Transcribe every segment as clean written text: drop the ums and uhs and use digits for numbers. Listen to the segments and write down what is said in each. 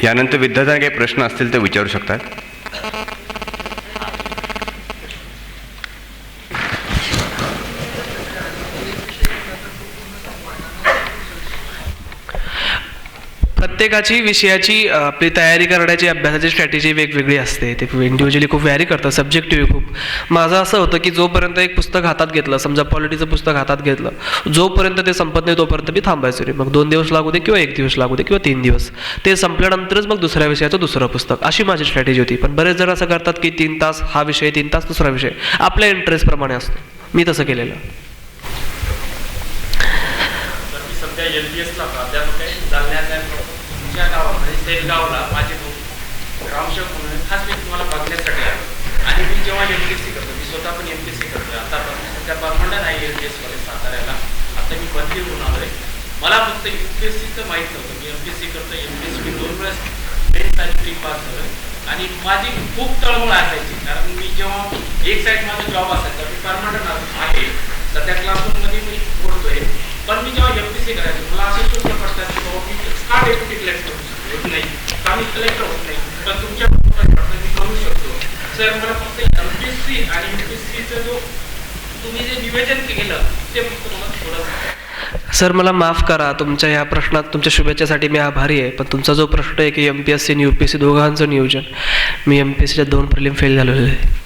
यानंतर विद्यार्थ्यांना काही प्रश्न असतील तर विचारू शकतात. प्रत्येकाची विषयाची आपली तयारी करण्याची अभ्यासाची स्ट्रॅटेजी वेगवेगळी असते. ते इंडिव्हिज्युअली खूप व्हॅरी करतं, सब्जेक्टिव्ह खूप. माझं असं होतं की जोपर्यंत एक पुस्तक हातात घेतलं, समजा पॉलिटीचं पुस्तक हातात घेतलं, जोपर्यंत ते संपत नाही तोपर्यंत मी थांबायचं नाही. मग 2 दिवस लागू दे किंवा 1 दिवस लागू दे किंवा 3 दिवस, ते संपल्यानंतरच मग दुसऱ्या विषयाचं दुसरं पुस्तक, अशी माझी स्ट्रॅटेजी होती. पण बरेच जण असं करतात की 3 तास हा विषय, 3 तास दुसरा विषय, आपल्या इंटरेस्टप्रमाणे असतो. मी तसं केलेलं. सध्या LPSला प्राध्यापक आहे जालन्याच्या तुमच्या गावात म्हणजे सेलगावला माझे ग्रामसेवक म्हणून खास मी तुम्हाला बघण्यासाठी आलो. आणि मी जेव्हा MPSC करतो, मी स्वतः पण MPSC करतो. आता सध्या परमनंट आहे LPS कॉलेज साताऱ्याला. आता मी बदली होऊन आलो आहे. मला फक्त UPSCचं माहीत नव्हतं. मी MPSC करतो. MPSC मी 2 वेळेस मेन्स आणि प्री पास झालो आहे. आणि माझी खूप तळमळ असायची, कारण मी जेव्हा एक साईड माझा जॉब असायचा, मी परमनंट आहे सध्या क्लासरूममध्ये मी बोलतोय. पण मी जेव्हा MPSC करायचो मला असे प्रश्न पडतात की बाबा मी का डेप्युटी कलेक्टर होत नाही, का मी कलेक्टर होत नाही, पण तुमच्या मी करू शकतो. सर मला फक्त MPSC आणि UPSCचं जो तुम्ही जे निवेदन केलं ते फक्त मला थोडं. सर मला माफ करा, तुमच्या ह्या प्रश्नात तुमच्या शुभेच्छेसाठी मी आभारी आहे. पण तुमचा जो प्रश्न आहे की MPSC आणि UPSC दोघांचं नियोजन, मी MPSCच्या 2 प्रिलिम फेल झालेलो आहे.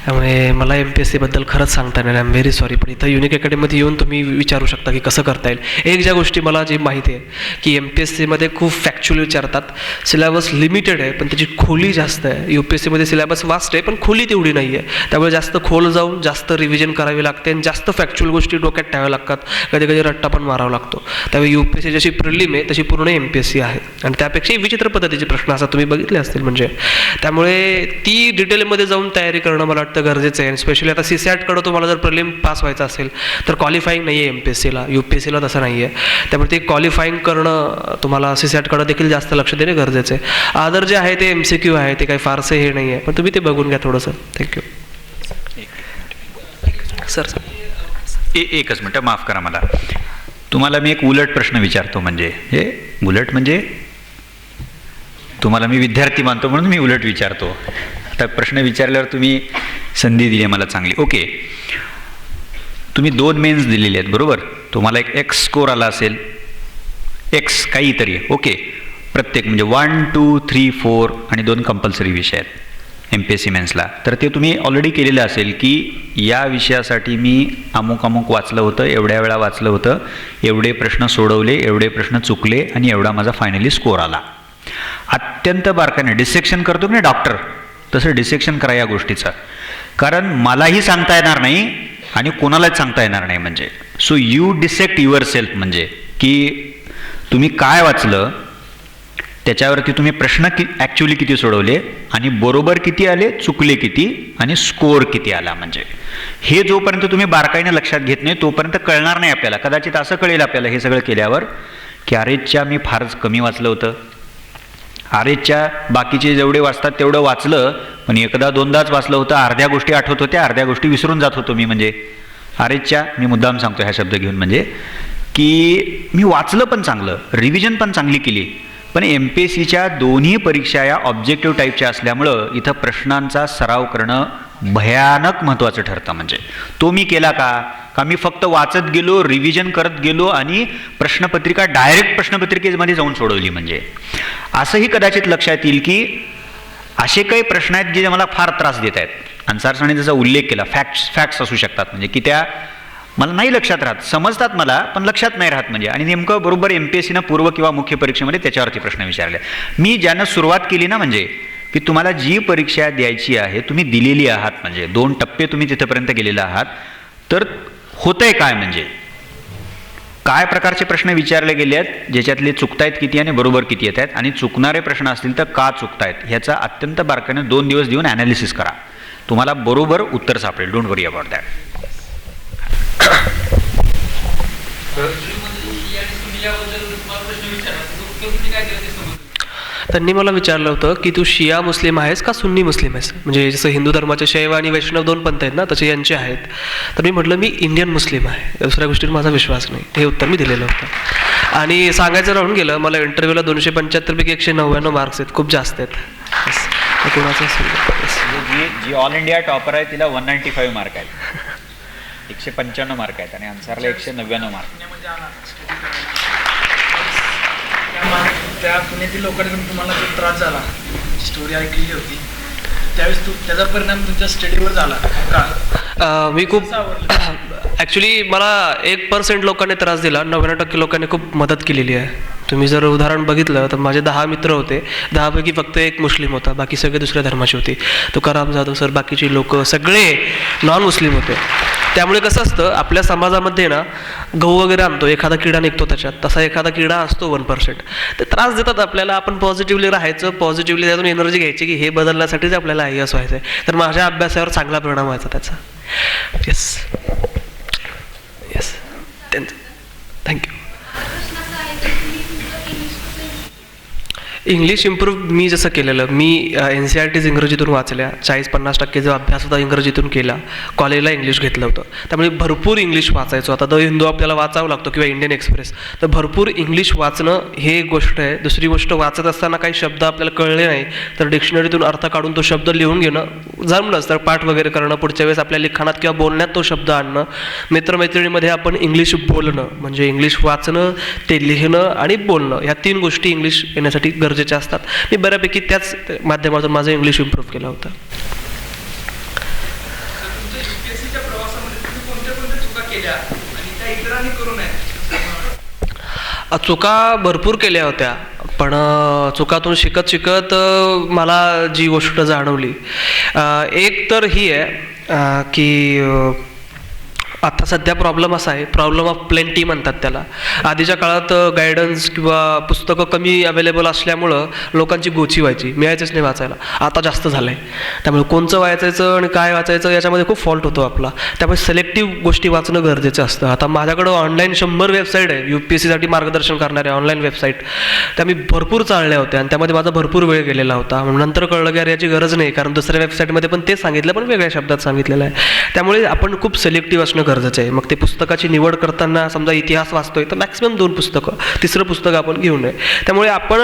त्यामुळे मला MPSC बद्दल खरंच सांगता येणार. I am very sorry. पण इथं युनिक अकॅडमीमध्ये येऊन तुम्ही विचारू शकता की कसं करता येईल. एक ज्या गोष्टी मला जी माहिती आहे की MPSCमध्ये खूप फॅक्च्युअल विचारतात, सिलेबस लिमिटेड आहे पण त्याची खोली जास्त आहे. UPSCमध्ये सिलेबस वास्ट आहे पण खोली तेवढी नाही आहे. त्यामुळे जास्त खोल जाऊन जास्त रिव्हिजन करावी लागते आणि जास्त फॅक्च्युअल गोष्टी डोक्यात ठेवाव्या लागतात. कधी कधी रट्टा पण मारावा लागतो. त्यामुळे UPSC जशी प्रिलिम आहे तशी पूर्ण MPSC आहे. आणि त्यापेक्षाही विचित्र पद्धतीचे प्रश्न असतात, तुम्ही बघितले असतील. म्हणजे त्यामुळे ती डिटेलमध्ये जाऊन तयारी करणं मला वाटतं गरजेचं आहे. स्पेशली आता CSATकडं तुम्हाला जर प्रिलिम पास व्हायचं असेल तर क्वालिफाईंग नाही आहे MPSCला, UPSCला तसं नाही आहे. त्यामुळे ते क्वालिफाईंग करणं तुम्हाला CSATकडं देखील जास्त लक्ष देणे गरजेचं आहे. अदर जे आहे ते MCQ आहे, ते काही फारसं हे नाही आहे, पण तुम्ही ते बघून घ्या थोडंसं. Thank you sir. एकच मिनटं, माफ करा मला. तुम्हाला मी एक उलट प्रश्न विचारतो. म्हणजे हे उलट म्हणजे तुम्हाला मी विद्यार्थी मानतो म्हणून मी उलट विचारतो. आता प्रश्न विचारल्यावर तुम्ही संधी दिली मला चांगली. ओके, तुम्ही 2 मेन्स दिलेले आहेत बरोबर. तुम्हाला एक X स्कोर आला असेल, X काहीतरी. ओके, प्रत्येक म्हणजे 1, 2, 3, 4 आणि 2 कंपल्सरी विषय आहेत MPSC मेन्सला. तर ते तुम्ही ऑलरेडी केलेलं असेल की या विषयासाठी मी अमुक अमुक वाचलं होतं, एवढ्या वेळा वाचलं होतं, एवढे प्रश्न सोडवले, एवढे प्रश्न चुकले आणि एवढा माझा फायनली स्कोर आला. अत्यंत बारकाने डिसेक्शन करतो की डॉक्टर, तसं डिसेक्शन करा या गोष्टीचं. कारण मलाही सांगता येणार नाही आणि कोणालाच सांगता येणार नाही. म्हणजे so you dissect your self, म्हणजे की तुम्ही काय वाचलं त्याच्यावरती तुम्ही प्रश्न ॲक्च्युली किती सोडवले आणि बरोबर किती आले, चुकले किती आणि स्कोअर किती आला. म्हणजे हे जोपर्यंत तुम्ही बारकाईने लक्षात घेत नाही तोपर्यंत कळणार नाही आपल्याला. कदाचित असं कळेल आपल्याला हे सगळं केल्यावर की अरेच्या मी फारच कमी वाचलं होतं, अरेच्या बाकीचे जेवढे वाचतात तेवढं वाचलं पण एकदा दोनदाच वाचलं होतं, अर्ध्या गोष्टी आठवत होत्या, अर्ध्या गोष्टी विसरून जात होतो मी. म्हणजे अरेच्या, मी मुद्दाम सांगतो ह्या शब्द घेऊन, म्हणजे की मी वाचलं पण चांगलं, रिव्हिजन पण चांगली केली, पण MPSCच्या दोन्ही परीक्षा या ऑब्जेक्टिव्ह टाईपच्या असल्यामुळं इथं प्रश्नांचा सराव करणं भयानक महत्त्वाचं ठरतं. म्हणजे तो मी केला का मी फक्त वाचत गेलो, रिव्हिजन करत गेलो आणि प्रश्नपत्रिका डायरेक्ट प्रश्नपत्रिकेमध्ये जाऊन सोडवली. म्हणजे असंही कदाचित लक्षात येईल की असे काही प्रश्न आहेत जे मला फार त्रास देत आहेत. अन्सार सरांनी त्याचा उल्लेख केला, फॅक्ट्स असू शकतात म्हणजे की त्या मला नाही लक्षात राहत, समजतात मला पण लक्षात नाही राहत. म्हणजे आणि नेमकं बरोबर MPSCनं पूर्व किंवा मुख्य परीक्षेमध्ये त्याच्यावरती प्रश्न विचारले. मी ज्यानं सुरुवात केली ना, म्हणजे की तुम्हाला जी परीक्षा द्यायची आहे तुम्ही दिलेली आहात, म्हणजे 2 टप्पे तुम्ही तिथपर्यंत गेलेले आहात, तर होतंय काय, म्हणजे काय प्रकारचे प्रश्न विचारले गेले आहेत, ज्याच्यातले चुकतायत किती आणि बरोबर किती येत आहेत, आणि चुकणारे प्रश्न असतील तर का चुकतायत ह्याचा अत्यंत बारकाईने 2 दिवस देऊन ॲनालिसिस करा. तुम्हाला बरोबर उत्तर सापडेल. Don't worry about that. त्यांनी मला विचारलं होतं की तू शिया मुस्लिम आहेस का सुन्नी मुस्लिम आहेस, म्हणजे जसं हिंदू धर्माचे शैव आणि वैष्णव 2 पंथ आहेत ना, तसे यांचे आहेत. तर मी म्हटलं मी इंडियन मुस्लिम आहे, दुसऱ्या गोष्टीवर माझा विश्वास नाही. हे उत्तर मी दिलेलं होतं. आणि सांगायचं राहून गेलं, मला इंटरव्ह्यूला 275 पैकी 199 मार्क्स आहेत, खूप जास्त आहेत. Yes. ते कोणाचं असेल. Yes. जी ऑल इंडिया टॉपर आहे तिला 195 मार्क आहेत, 195 मार्क आहेत, आणि अन्सारला 199 मार्क. त्या पुण्यातील लोकांकडून तुम्हाला जो त्रास झाला, स्टोरी ऐकली होती, त्यावेळेस त्याचा परिणाम तुमच्या स्टडीवर झाला का? मी खूप ॲक्च्युली मला 1% लोकांनी त्रास दिला, 99% लोकांनी खूप मदत केलेली आहे. तुम्ही जर उदाहरण बघितलं तर माझे 10 मित्र होते, 10 पैकी फक्त 1 मुस्लिम होता, बाकी सगळे दुसऱ्या धर्माचे होते. तुकाराम जाधव सर, बाकीचे लोक सगळे नॉन मुस्लिम होते. त्यामुळे कसं असतं, आपल्या समाजामध्ये ना गहू वगैरे आणतो, एखादा किडा निघतो त्याच्यात, तसा एखादा किडा असतो 1%. ते त्रास देतात आपल्याला, आपण पॉझिटिव्हली राहायचं, पॉझिटिव्हली त्यातून एनर्जी घ्यायची की हे बदलण्यासाठीच आपल्याला IAS व्हायचं आहे. तर माझ्या अभ्यासावर चांगला परिणाम व्हायचा त्याचा. Yes yes, thank you. English improve मी जसं केलेलं, मी NCERTs इंग्रजीतून वाचल्या, 40-50% जो अभ्यास होता इंग्रजीतून केला, कॉलेजला इंग्लिश घेतलं होतं, त्यामुळे भरपूर इंग्लिश वाचायचो. आता द हिंदू आपल्याला वाचावं लागतो किंवा इंडियन एक्सप्रेस, तर भरपूर इंग्लिश वाचणं हे एक गोष्ट आहे. दुसरी गोष्ट, वाचत असताना काही शब्द आपल्याला कळले नाही तर डिक्शनरीतून अर्थ काढून तो शब्द लिहून घेणं, जमलंच तर पाठ वगैरे करणं, पुढच्या वेळेस आपल्या लिखाणात किंवा बोलण्यात तो शब्द आणणं. मित्रमैत्रिणीमध्ये आपण इंग्लिश बोलणं, म्हणजे इंग्लिश वाचणं, ते लिहिणं आणि बोलणं, ह्या 3 गोष्टी इंग्लिश येण्यासाठी गरजेच्या असतात. मी बऱ्यापैकी त्याच माध्यमातून माझं इंग्लिश इम्प्रूव्ह केलं होतं. तुमच्या UPSCच्या प्रवासामध्ये तुम्ही कोणत्या चुका केल्या आणि त्या इतरांनी करू नये? चुका भरपूर केल्या होत्या, पण चुकातून शिकत शिकत मला जी गोष्ट जाणवली, एक तर ही आहे की आता सध्या प्रॉब्लेम असा आहे, प्रॉब्लेम ऑफ प्लेंटी म्हणतात त्याला. आधीच्या काळात गायडन्स किंवा पुस्तकं कमी अवेलेबल असल्यामुळं लोकांची गोची व्हायची, मिळायचंच नाही वाचायला. आता जास्त झालं आहे, त्यामुळे कोणचं वाचायचं आणि काय वाचायचं याच्यामध्ये खूप फॉल्ट होतो आपला. त्यामुळे सिलेक्टिव्ह गोष्टी वाचणं गरजेचं असतं. आता माझ्याकडं ऑनलाईन 100 वेबसाईट आहे UPSCसाठी मार्गदर्शन करणाऱ्या ऑनलाईन वेबसाईट, त्या मी भरपूर चालल्या होत्या आणि त्यामध्ये माझा भरपूर वेळ गेलेला होता. नंतर कळलं की अरे याची गरज नाही, कारण दुसऱ्या वेबसाईटमध्ये पण तेच सांगितलं पण वेगळ्या शब्दात सांगितलेलं आहे. त्यामुळे आपण खूप सिलेक्टिव्ह असणं गरजेचं आहे. मग ते पुस्तकाची निवड करताना समजा इतिहास वाचतोय तर मॅक्सिमम 2 पुस्तकं, 3रं पुस्तक आपण घेऊ नये. त्यामुळे आपण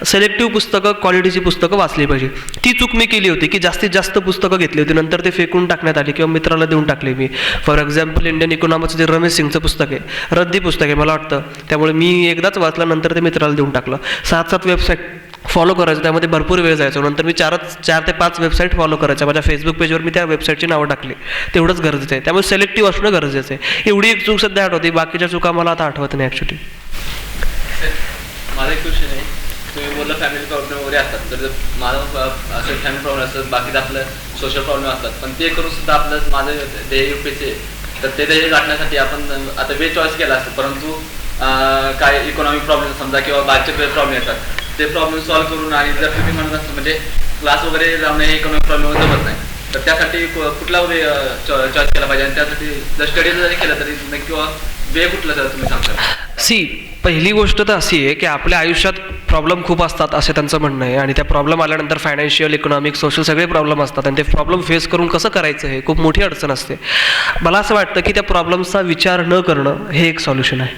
सिलेक्टिव्ह पुस्तकं, क्वालिटीची पुस्तकं वाचली पाहिजे. ती चूक मी केली होती की जास्तीत जास्त पुस्तकं घेतली होती, नंतर ते फेकून टाकण्यात आली किंवा मित्राला देऊन टाकले मी. फॉर एक्झाम्पल इंडियन इकॉनॉमिक्सचं जे रमेश सिंगचं पुस्तक आहे, रद्दी पुस्तक आहे मला वाटतं, त्यामुळे मी एकदाच वाचलं, नंतर ते मित्राला देऊन टाकलं. 7 वेबसाईट फॉलो करायचं, त्यामध्ये भरपूर वेळ जायचो. नंतर मी 4 ते 5 वेबसाईट फॉलो करायच्या. माझ्या फेसबुक पेजवर मी त्या वेबसाईटची नावं टाकली. तेवढंच गरजेचं आहे. त्यामुळे सिलेक्टिव्ह असणं गरजेचं आहे. एवढी एक चूक सध्या आठवते, बाकीच्या चुका मला आता आठवत नाही ॲक्च्युली. माझा एक क्वेश्चन आहे, तुम्ही बोलला फॅमिली प्रॉब्लेम वगैरे असतात, तर माझं असं फॅमिली प्रॉब्लेम असतात, बाकीचं आपलं सोशल प्रॉब्लेम असतात, पण ते करून सुद्धा आपलं माझं ध्येय UPSC, तर ते ध्येय गाठण्यासाठी आपण आता वे चॉईस केला असतं, परंतु काय इकॉनॉमिक प्रॉब्लेम समजा किंवा बाकीचे प्रॉब्लेम येतात, ते प्रॉब्लेम सॉल्व्ह करून, आणि जर तुम्ही म्हणत असतं म्हणजे क्लास वगैरे लावणे हे इकॉनॉमिक प्रॉब्लेम जमत नाही, तर त्यासाठी कुठला वे चॉईस केला पाहिजे, आणि त्यासाठी जर स्टडी जरी केलं तरी किंवा वे कुठलं जर तुम्ही सांगता? पहिली गोष्ट तर अशी आहे की आपल्या आयुष्यात प्रॉब्लेम खूप असतात असे त्यांचं म्हणणं आहे, आणि त्या प्रॉब्लेम आल्यानंतर फायनान्शियल, इकॉनॉमिक, सोशल सगळे प्रॉब्लेम असतात, आणि ते प्रॉब्लेम फेस करून कसं करायचं हे खूप मोठी अडचण असते. मला असं वाटतं की त्या प्रॉब्लेम्सचा विचार न करणं हे एक सॉल्युशन आहे.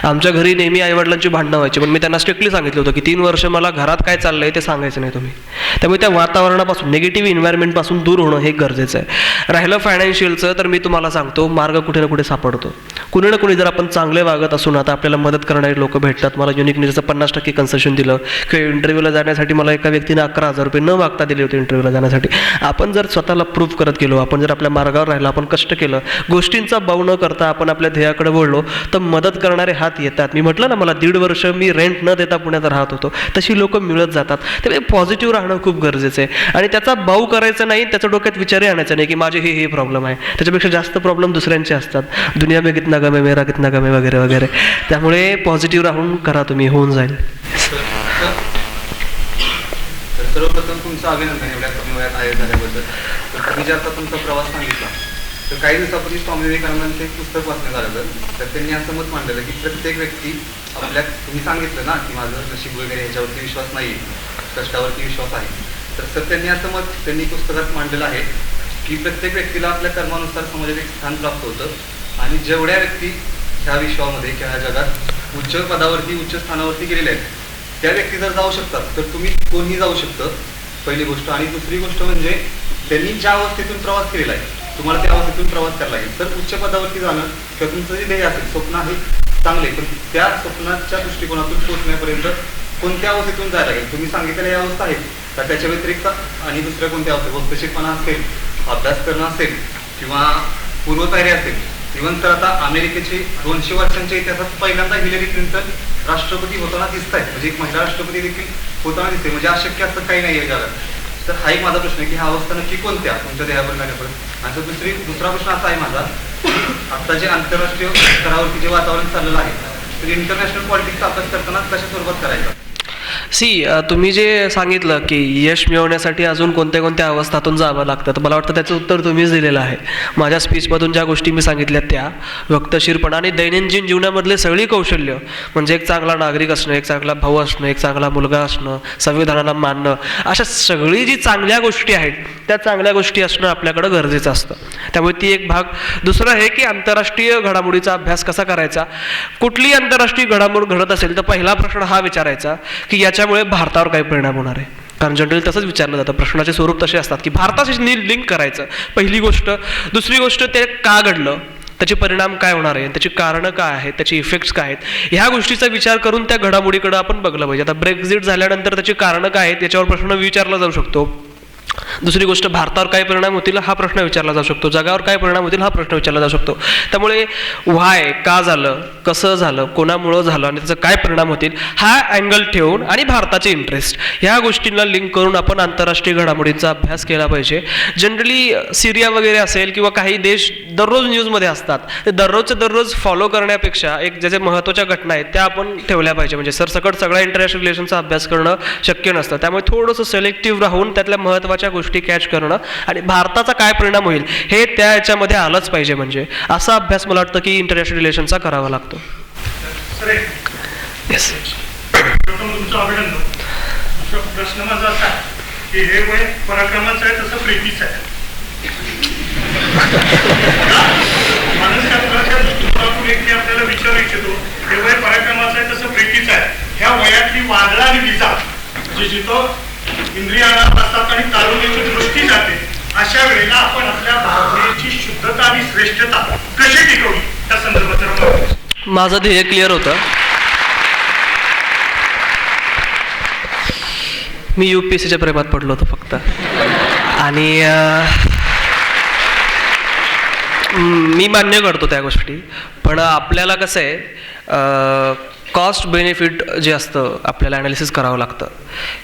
आमच्या घरी नेहमी आईवडिलांची भांडणं व्हायची, पण मी त्यांना स्ट्रिक्टली सांगितलं होतं की 3 वर्ष मला घरात काय चाललं आहे ते सांगायचं नाही तुम्ही. त्यामुळे त्या वातावरणापासून, निगेटिव्ह इन्व्हायरमेंटपासून दूर होणं हे गरजेचं आहे. राहिलं फायनान्शियलचं, तर मी तुम्हाला सांगतो मार्ग कुठे ना कुठे सापडतो. कुणी ना कुणी जर आपण चांगले वागत असून, आता आपल्याला मदत करणारे लोक भेटतात. मला युनिकनेसचं 50% कन्सेशन दिलं, किंवा इंटरव्ह्यूला जाण्यासाठी मला एका व्यक्तीने 11,000 रुपये न मागता दिले होते इंटरव्ह्यूला जाण्यासाठी. आपण जर स्वतःला प्रूव्ह करत गेलो, आपण जर आपल्या मार्गावर राहिलो, आपण कष्ट केलं, गोष्टींचा बाऊ न करता आपण आपल्या ध्येयाकडे वळलो, तर मदत करणारे हात येतात. मी म्हटलं ना, मला 1.5 वर्ष मी रेंट न देता पुण्यात राहत होतो, तशी लोक मिळत जातात. त्यामुळे पॉझिटिव्ह राहणं खूप गरजेचं आहे, आणि त्याचा बाऊ करायचा नाही, त्याच्या डोक्यात विचारही आणायचा नाही की माझे हे प्रॉब्लेम आहे. त्याच्यापेक्षा जास्त प्रॉब्लेम दुसऱ्यांचे असतात. दुनिया में कितना गम है, मेरा कितना गम है, वगैरे वगैरे. त्यामुळे पॉझिटिव्ह राहून करा तुम्ही, होऊन जाईल. तर सर्वप्रथम तुमचं अभिनंदन एवढ्या कमी वयात IAS झाल्याबद्दल. तर तुम्ही जे आता तुमचा प्रवास सांगितला, तर काही दिवसापूर्वी स्वामी विवेकानंदांचं एक पुस्तक वाचण्यात आलं, तर त्यांनी असं मत मांडलेलं की प्रत्येक व्यक्ती आपल्या, तुम्ही सांगितलं ना की माझं नशीब वगैरे ह्याच्यावरती विश्वास नाही, कष्टावरती विश्वास आहे. तर सर त्यांनी असं मत त्यांनी पुस्तकात मांडलेलं आहे की प्रत्येक व्यक्तीला आपल्या कर्मानुसार समाजात एक स्थान प्राप्त होतं आणि जेवढ्या व्यक्ती ह्या विश्वामध्ये किंवा ह्या जगात उच्च पदावरती उच्च स्थानावरती गेलेल्या आहेत त्या व्यक्ती जर जाऊ शकतात तर तुम्ही कोणीही जाऊ शकतं, पहिली गोष्ट. आणि दुसरी गोष्ट म्हणजे त्यांनी ज्या अवस्थेतून प्रवास केलेला आहे तुम्हाला त्या अवस्थेतून प्रवास करायला लागेल. तर उच्च पदावरती जाणं किंवा तुमचं जे ध्येय असेल स्वप्न आहे चांगले, पण त्या स्वप्नाच्या दृष्टिकोनातून पोहोचण्यापर्यंत कोणत्या अवस्थेतून जायला लागेल. तुम्ही सांगितलेल्या या अवस्था आहेत तर त्याच्या व्यतिरिक्त आणि दुसऱ्या कोणत्या अवस्थेत वक्तशीरपणा असेल, अभ्यास करणं असेल किंवा पूर्वतयारी असेल. इव्हन तर आता अमेरिकेचे 200 वर्षांच्या इतिहासात पहिल्यांदा हिलरी क्लिंटन राष्ट्रपती होताना दिसत आहे, म्हणजे एक महिला राष्ट्रपती देखील होताना दिसते, म्हणजे अशक्य असं काही नाही आहे जगात. तर हा एक माझा प्रश्न आहे की ह्या अवस्था नक्की कोणत्या तुमच्या ध्येयावर लागण्यापर्यंत. आणि दुसरा प्रश्न असा आहे माझा की आता जे आंतरराष्ट्रीय स्तरावरती जे वातावरण चाललेलं आहे तर इंटरनॅशनल पॉलिटिक्सचा अभ्यास करताना कशा स्वरूपात करायचा. तुम्ही जे सांगितलं की यश मिळवण्यासाठी अजून कोणत्या कोणत्या अवस्थातून जावं लागतं, तर मला वाटतं त्याचं उत्तर तुम्हीच दिलेलं आहे. माझ्या स्पीचमधून ज्या गोष्टी मी सांगितल्या त्या वक्तशीरपणा आणि दैनंदिन जीवनामधले सगळी कौशल्य, म्हणजे एक चांगला नागरिक असणं, एक चांगला भाऊ असणं, एक चांगला मुलगा असणं, संविधानाला मानणं, अशा सगळी जी चांगल्या गोष्टी आहेत त्या चांगल्या गोष्टी असणं आपल्याकडं गरजेचं असतं. त्यामुळे ती एक भाग. दुसरं हे की आंतरराष्ट्रीय घडामोडीचा अभ्यास कसा करायचा. कुठलीही आंतरराष्ट्रीय घडामोड घडत असेल तर पहिला प्रश्न हा विचारायचा की याच्यामुळे भारतावर काय परिणाम होणार आहे. कारण जनरली तसंच विचारलं जातं, प्रश्नाचे स्वरूप तसे असतात की भारताशी लिंक करायचं पहिली गोष्ट. दुसरी गोष्ट ते का घडलं, त्याचे परिणाम काय होणार आहे, त्याची कारणं काय आहेत, त्याचे इफेक्ट्स काय आहेत, ह्या गोष्टीचा विचार करून त्या घडामोडीकडे आपण बघलं पाहिजे. आता ब्रेक्झिट झाल्यानंतर त्याची कारणं काय आहेत याच्यावर प्रश्न विचारला जाऊ शकतो. दुसरी गोष्ट भारतावर काय परिणाम होतील हा प्रश्न विचारला जाऊ शकतो. जगावर काय परिणाम होतील हा प्रश्न विचारला जाऊ शकतो. त्यामुळे व्हाय, का झालं, कसं झालं, कोणामुळं झालं आणि त्याचा काय परिणाम होतील हा अँगल ठेवून आणि भारताचे इंटरेस्ट ह्या गोष्टींना लिंक करून आपण आंतरराष्ट्रीय घडामोडींचा अभ्यास केला पाहिजे. जनरली सिरिया वगैरे असेल किंवा काही देश दररोज न्यूजमध्ये असतात, ते दररोज फॉलो करण्यापेक्षा एक ज्याच्या महत्त्वाच्या घटना आहेत त्या आपण ठेवल्या पाहिजे. म्हणजे सरसकट सगळ्या इंटरनॅशनल रिलेशनचा अभ्यास करणं शक्य नसतं. त्यामुळे थोडंसं सिलेक्टिव्ह राहून त्यातल्या महत्त्वाच्या गोष्टी कॅच करणं आणि भारताचा काय परिणाम होईल हे त्या याच्यामध्ये आलंच पाहिजे. म्हणजे असा अभ्यास मला वाटतं की इंटरनॅशनल रिलेशनचा करावा लागतो. येस, तुमचं अभिनंदन. प्रश्न माझा असा आहे की हे वय पराक्रमाचं आहे तसं प्रीतीचं आहे. मानसशास्त्राच्या दृष्टिकोनातून एक मी आपल्याला विचारू इच्छितो, हे वय पराक्रमाचं आहे तसं प्रीतीचं आहे. ह्या वयातली वादळ आणि विजा जे जिथं इंद्रियाला असतात आणि तारुण्याची दृष्टी जाते, अशा वेळेला आपण आपल्या भावनेची शुद्धता आणि श्रेष्ठता कशी टिकवली त्या संदर्भात माझं ध्येय क्लिअर होतं. मी UPSCच्या प्रेमात पडलो होतो फक्त. आणि मी मान्य करतो त्या गोष्टी, पण आपल्याला कसं आहे कॉस्ट बेनिफिट जे असतं आपल्याला ॲनालिसिस करावं लागतं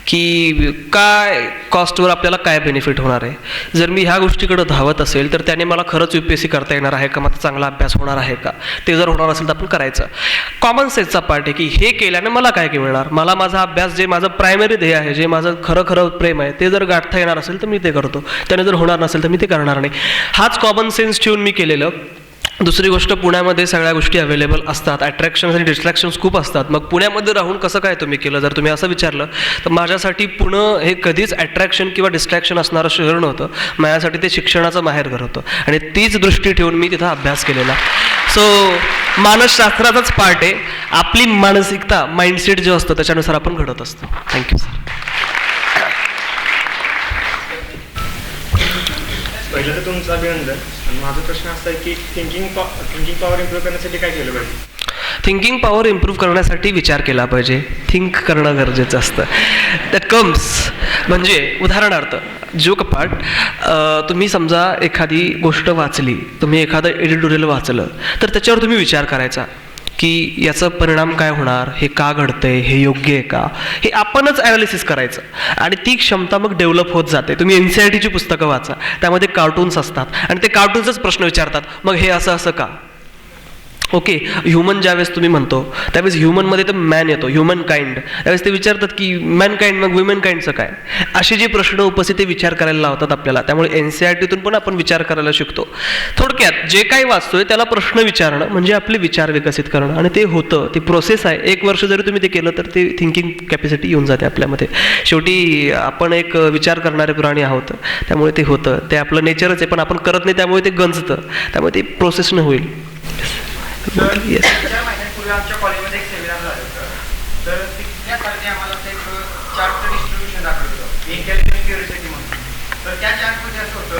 की काय कॉस्टवर आपल्याला काय बेनिफिट होणार आहे. जर मी ह्या गोष्टीकडे धावत असेल तर त्याने मला खरंच UPSC करता येणार आहे का, माझा चांगला अभ्यास होणार आहे का, ते जर होणार असेल तर आपण करायचं. कॉमन सेन्सचा पार्ट आहे की हे केल्याने मला काय मिळणार, मला माझा अभ्यास जे माझं प्रायमरी ध्येय आहे, जे माझं खरं प्रेम आहे ते जर गाठता येणार असेल तर मी ते करतो, त्याने जर होणार नसेल तर मी ते करणार नाही. हाच कॉमन सेन्स ठेवून मी केलेलं. दुसरी गोष्ट, पुण्यामध्ये सगळ्या गोष्टी अवेलेबल असतात, अट्रॅक्शन्स आणि डिस्ट्रॅक्शन्स खूप असतात. मग पुण्यामध्ये राहून कसं काय तुम्ही केलं, जर तुम्ही असं विचारलं तर माझ्यासाठी पुणे हे कधीच अट्रॅक्शन किंवा डिस्ट्रॅक्शन असणारं शहर नव्हतं. माझ्यासाठी ते शिक्षणाचं माहेरघर होतं आणि तीच दृष्टी ठेवून मी तिथं अभ्यास केलेला. सो मानसशास्त्राचाच पार्ट आहे. आपली मानसिकता, माइंडसेट जो असतो त्याच्यानुसार आपण घडत असतो. Thank you sir. पहिलं तर तुमचं अभिनंदन. आणि माझा प्रश्न असा आहे की थिंकिंग पॉवर इम्प्रूव्ह करण्यासाठी काय केलं पाहिजे. थिंकिंग पॉवर इम्प्रूव्ह करण्यासाठी विचार केला पाहिजे. थिंक करणं गरजेचं असतं. दॅट कम्स म्हणजे उदाहरणार्थ जोक पार्ट, तुम्ही समजा एखादी गोष्ट वाचली, तुम्ही एखादं एडिटोरियल वाचलं तर त्याच्यावर तुम्ही विचार करायचा की याचा परिणाम काय होणार, हे का घडतंय, हे योग्य आहे का, हे आपणच ॲनालिसिस करायचं. आणि ती क्षमता मग डेव्हलप होत जाते. तुम्ही NCERTची पुस्तकं वाचा, त्यामध्ये कार्टून्स असतात आणि ते कार्टून्सच प्रश्न विचारतात, मग हे असं का, ओके, ह्युमन ज्यावेळेस तुम्ही म्हणतो त्यावेळेस ह्युमनमध्ये तर मॅन येतो, ह्युमन काइंड. त्यावेळेस ते विचारतात की मॅन काइंड मग वुमेन काइंडचं काय, असे जे प्रश्न उपस्थित ते विचार करायला लावतात आपल्याला. त्यामुळे NCERTतून पण आपण विचार करायला शिकतो. थोडक्यात जे काही वाचतोय त्याला प्रश्न विचारणं म्हणजे आपले विचार विकसित करणं, आणि ते होतं, ती प्रोसेस आहे. 1 वर्ष जरी तुम्ही ते केलं तर ते थिंकिंग कॅपॅसिटी येऊन जाते आपल्यामध्ये. शेवटी आपण एक विचार करणारे प्राणी आहोत, त्यामुळे ते होतं, ते आपलं नेचरच आहे, पण आपण करत नाही त्यामुळे ते गंजतं, त्यामुळे ते प्रोसेसनं होईल. तर 4 महिन्यांपूर्वी आमच्या कॉलेजमध्ये एक सेमिनार झालं होतं. तर त्या काळात आम्हाला असं एक चार्टचं डिस्ट्रीब्युशन दाखवलं होतं, इंटेलिजन्स क्युरिओसिटी म्हणून. तर त्या चार्टमध्ये असं होतं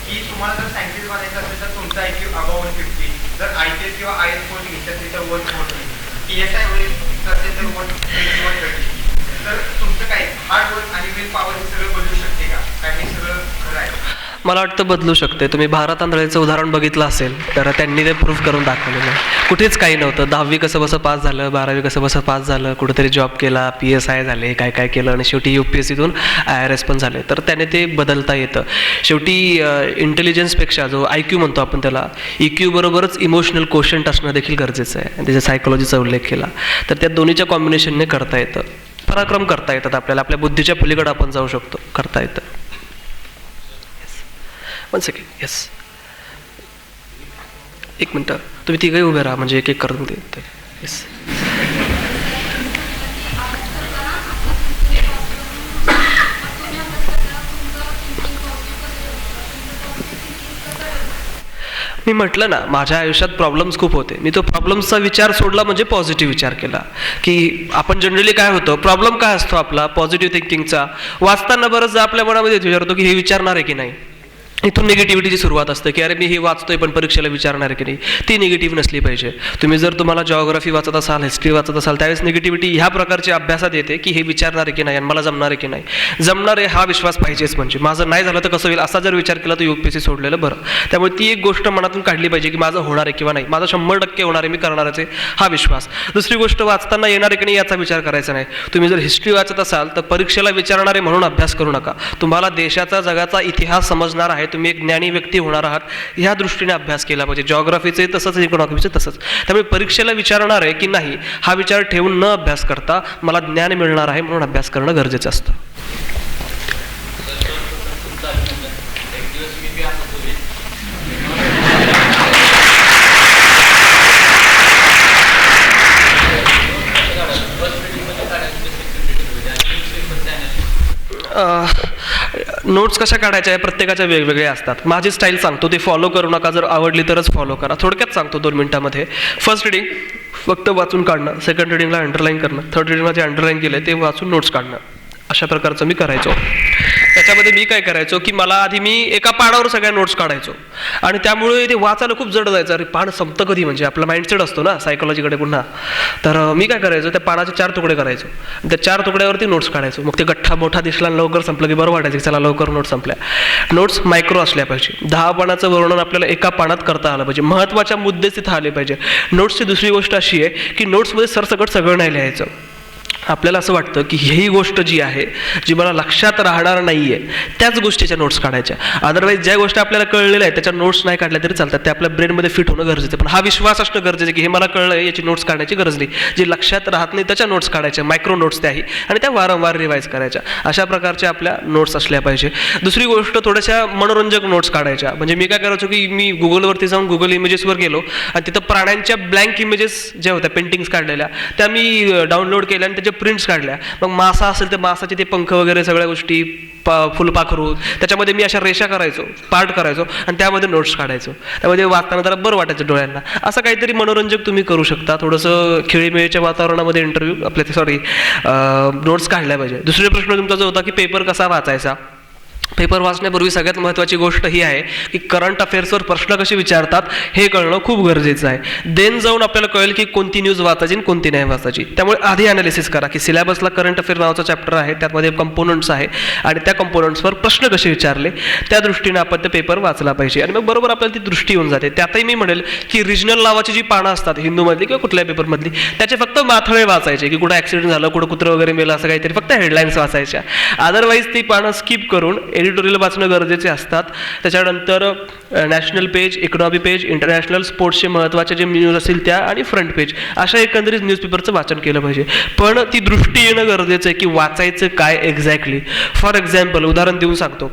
की तुम्हाला जर सायन्टिस्ट बनायचं असेल तर तुमचा IQ अबाव 150, जर IPS किंवा IS पोस्ट घ्यायचं असेल तर 140, PSI वरील असेल तर 130. तर तुमचं काय हार्ड वर्क आणि विल पॉवर हे सगळं बदलू शकते का, काय हे सगळं खरं आहे? मला वाटतं बदलू शकते. तुम्ही भारत आंधळेचं उदाहरण बघितलं असेल तर त्यांनी ते प्रूफ करून दाखवलेलं आहे. कुठेच काही नव्हतं, 10वी कसं बसं पास झालं, 12वी कसं बसं पास झालं, कुठेतरी जॉब केला, PSI झाले, काय काय केलं, आणि शेवटी UPSCतून IRS पण झाले. तर त्याने ते बदलता येतं. शेवटी इंटेलिजन्सपेक्षा जो IQ म्हणतो आपण त्याला, EQ बरोबरच इमोशनल कोशंट असणं देखील गरजेचं आहे. त्याच्या सायकोलॉजीचा उल्लेख केला तर त्या दोन्हीच्या कॉम्बिनेशनने करता येतं. पराक्रम करता येतात आपल्याला, आपल्या बुद्धीच्या पलीकडे आपण जाऊ शकतो, करता येतं. 1 सेकंड, येस, 1 मिनटं, तुम्ही तिघही उभे राहा म्हणजे एक करून देते. येस, मी म्हटलं ना, माझ्या आयुष्यात प्रॉब्लेम्स खूप होते. मी तो प्रॉब्लेम्सचा विचार सोडला म्हणजे पॉझिटिव्ह विचार केला. की आपण जनरली काय होतं, प्रॉब्लेम काय असतो आपला पॉझिटिव्ह थिंकिंगचा, वाचताना बरंच आपल्या मनामध्ये विचार होतो की हे विचारणार आहे की नाही. इथून निगेटिव्हिटीची सुरुवात असते की अरे मी हे वाचतोय पण परीक्षेला विचारणार आहे की नाही. ती निगेटिव्ह नसली पाहिजे. तुम्ही जर तुम्हाला जॉग्राफी वाचत असाल, हिस्ट्री वाचत असाल, त्यावेळेस निगेटिव्हिटी ह्या प्रकारची अभ्यासात येते की हे विचारणार आहे की नाही आणि मला जमणार आहे की नाही. जमणार आहे हा विश्वास पाहिजेच. म्हणजे माझं नाही झालं तर कसं होईल असा जर विचार केला तर UPSC सोडलेलं बरं. त्यामुळे ती एक गोष्ट मनातून काढली पाहिजे की माझं होणार आहे किंवा नाही, माझं 100% होणार आहे, मी करणारच आहे, हा विश्वास. दुसरी गोष्ट, वाचताना येणार आहे की नाही याचा विचार करायचा नाही. तुम्ही जर हिस्ट्री वाचत असाल तर परीक्षेला विचारणार आहे म्हणून अभ्यास करू नका. तुम्हाला देशाचा जगाचा इतिहास समजणार आहे, तुम्ही एक ज्ञानी व्यक्ती होणार आहात, ह्या दृष्टीने अभ्यास केला पाहिजे. जॉग्राफीचे तसंच, इकॉनॉमीचे तसंच. त्यामुळे परीक्षेला विचारणार आहे की नाही हा विचार ठेवून न अभ्यास करता मला ज्ञान मिळणार आहे म्हणून अभ्यास करणं गरजेचं असतं. नोट्स कशा काढायच्या आहे प्रत्येकाच्या वेगवेगळ्या असतात. माझी स्टाईल सांगतो, ते फॉलो करू नका, जर आवडली तरच फॉलो करा. थोडक्यात सांगतो 2 मिनिटामध्ये. फर्स्ट रिडिंग फक्त वाचून काढणं, सेकंड रिडिंगला अंडरलाईन करणं, थर्ड रिडिंगला जे अंडरलाईन केलं ते वाचून नोट्स काढणं. अशा प्रकारचं मी करायचो. त्याच्यामध्ये मी काय करायचो की मला आधी मी एका पानावर सगळ्या नोट्स काढायचो आणि त्यामुळे ते वाचायला खूप जड जायचं. अरे पान संपतं कधी, म्हणजे आपला माइंडसेट असतो ना सायकोलॉजीकडे पुन्हा. तर मी काय करायचो, त्या पानाचे 4 तुकडे करायचो, त्या 4 तुकड्यावरती नोट्स काढायचो. मग ते गठ्ठा मोठा दिसला आणि लवकर संपलं की बरं वाटायचं की चला लवकर नोट्स संपल्या. नोट्स मायक्रो असल्या पाहिजे. 10 पानाचं वर्णन आपल्याला एका पानात करता आलं पाहिजे. महत्त्वाच्या मुद्देच तिथं आले पाहिजे. नोट्सची दुसरी गोष्ट अशी आहे की नोट्समध्ये सरसकट सगळं नाही लिहायचं. आपल्याला असं वाटतं की ही गोष्ट जी आहे जी मला लक्षात राहणार नाही आहे त्याच गोष्टीच्या नोट्स काढायच्या. अदरवाईज ज्या गोष्टी आपल्याला कळलेल्या आहेत त्याच्या नोट्स नाही काढल्या तरी चालतात, ते आपल्या ब्रेनमध्ये फिट होणं गरजेचं. पण हा विश्वास असणं गरजेचं आहे की हे मला कळलं आहे, याची नोट्स काढण्याची गरज नाही. जे लक्षात राहत नाही त्याच्या नोट्स काढायच्या, मायक्रो नोट्स त्याही, आणि त्या वारंवार रिवाईज करायच्या. अशा प्रकारच्या आपल्या नोट्स असल्या पाहिजे. दुसरी गोष्ट, थोड्याशा मनोरंजक नोट्स काढायच्या. म्हणजे मी काय करायचो की मी गुगलवरती जाऊन गुगल इमेजेसवर गेलो आणि तिथं प्राण्यांच्या ब्लँक इमेजेस ज्या होत्या पेंटिंग्स काढलेल्या त्या मी डाउनलोड केल्या आणि त्याच्या प्रिंट्स काढल्या. मग मासा असेल तर मासाचे ते पंख वगैरे सगळ्या गोष्टी, फुलपाखरू, त्याच्यामध्ये मी अशा रेषा करायचो, पार्ट करायचो आणि त्यामध्ये नोट्स काढायचो. त्यामध्ये वाचताना जरा बरं वाटायचं डोळ्यांना. असं काहीतरी मनोरंजक तुम्ही करू शकता. थोडंसं खेळीमेळीच्या वातावरणामध्ये नोट्स काढल्या पाहिजे. दुसरा प्रश्न तुमचा जो होता की पेपर कसा वाचायचा, पेपर वाचण्यापूर्वी सगळ्यात महत्त्वाची गोष्ट ही आहे की करंट अफेअर्सवर प्रश्न कसे विचारतात हे कळणं खूप गरजेचं आहे. देन जाऊन आपल्याला कळेल की कोणती न्यूज वाचायची आणि कोणती नाही वाचायची. त्यामुळे आधी ॲनालिसिस करा की सिलेबसला करंट अफेअर नावाचा चॅप्टर आहे, त्यामध्ये कंपोनंट्स आहे आणि त्या कंपोनंट्सवर प्रश्न कसे विचारले त्या दृष्टीने आपण ते पेपर वाचला पाहिजे आणि मग बरोबर आपल्याला ती दृष्टी येऊन जाते. त्यातही मी म्हणेल की रिजनल नावाची जी पानं असतात हिंदूमधली किंवा कुठल्याही पेपरमधली त्याचे फक्त माथळे वाचायचे की कुठं ॲक्सिडेंट झालं, कुठं कुत्रं वगैरे मेलं, असं काहीतरी फक्त हेडलाईन्स वाचायच्या. अदरवाईज ती पानं स्किप करून एडिटोरियल वाचणं गरजेचे असतात. त्याच्यानंतर national page, economy page, international, स्पोर्ट्सचे महत्त्वाचे जे न्यूज असतील त्या आणि फ्रंट पेज, अशा एकंदरीत न्यूजपेपरचं वाचन केलं पाहिजे. पण ती दृष्टी येणं गरजेचं आहे की वाचायचं काय एक्झॅक्टली. फॉर एक्झाम्पल उदाहरण देऊन सांगतो.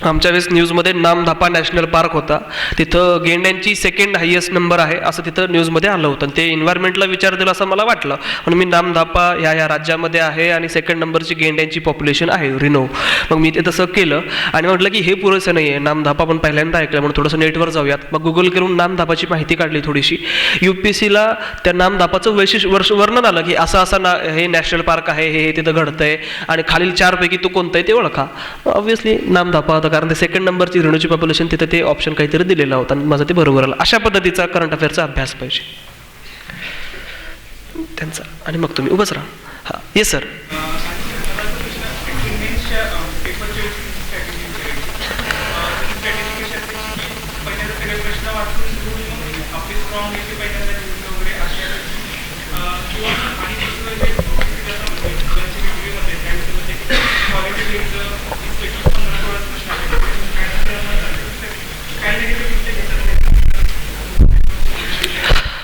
आमच्या वेळेस न्यूजमध्ये नामधापा नॅशनल पार्क होता, तिथं गेंड्यांची सेकंड हायेस्ट नंबर आहे असं तिथं न्यूजमध्ये आलं होतं. ते एन्व्हायरमेंटला विचार दिला असं मला वाटलं, म्हणून मी नामधापा ह्या राज्यामध्ये आहे आणि सेकंड नंबरची गेंड्यांची पॉप्युलेशन आहे रिनो. मग मी ते तसं केलं आणि म्हटलं की हे पुरेसं नाही आहे, नामधापा पण पहिल्यांदा ऐकलं म्हणून थोडंसं नेटवर जाऊयात. मग गुगल करून नामधापाची माहिती काढली थोडीशी. UPSCला त्या नामधापाचं वर्णन आलं की असं असं हे नॅशनल पार्क आहे, हे तिथं घडतंय आणि खालील 4 पैकी तो कोणतं आहे ते ओळखा. ऑब्व्हियसली नामधापा, कारण ते सेकंड नंबरची रिनोची पॉप्युलेशन तिथे ते ऑप्शन काहीतरी दिलेला होता आणि माझं ते बरोबर आलं. अशा पद्धतीचा करंट अफेअरचा अभ्यास पाहिजे त्यांचा. आणि मग तुम्ही उभंच राहा. हां, येस सर.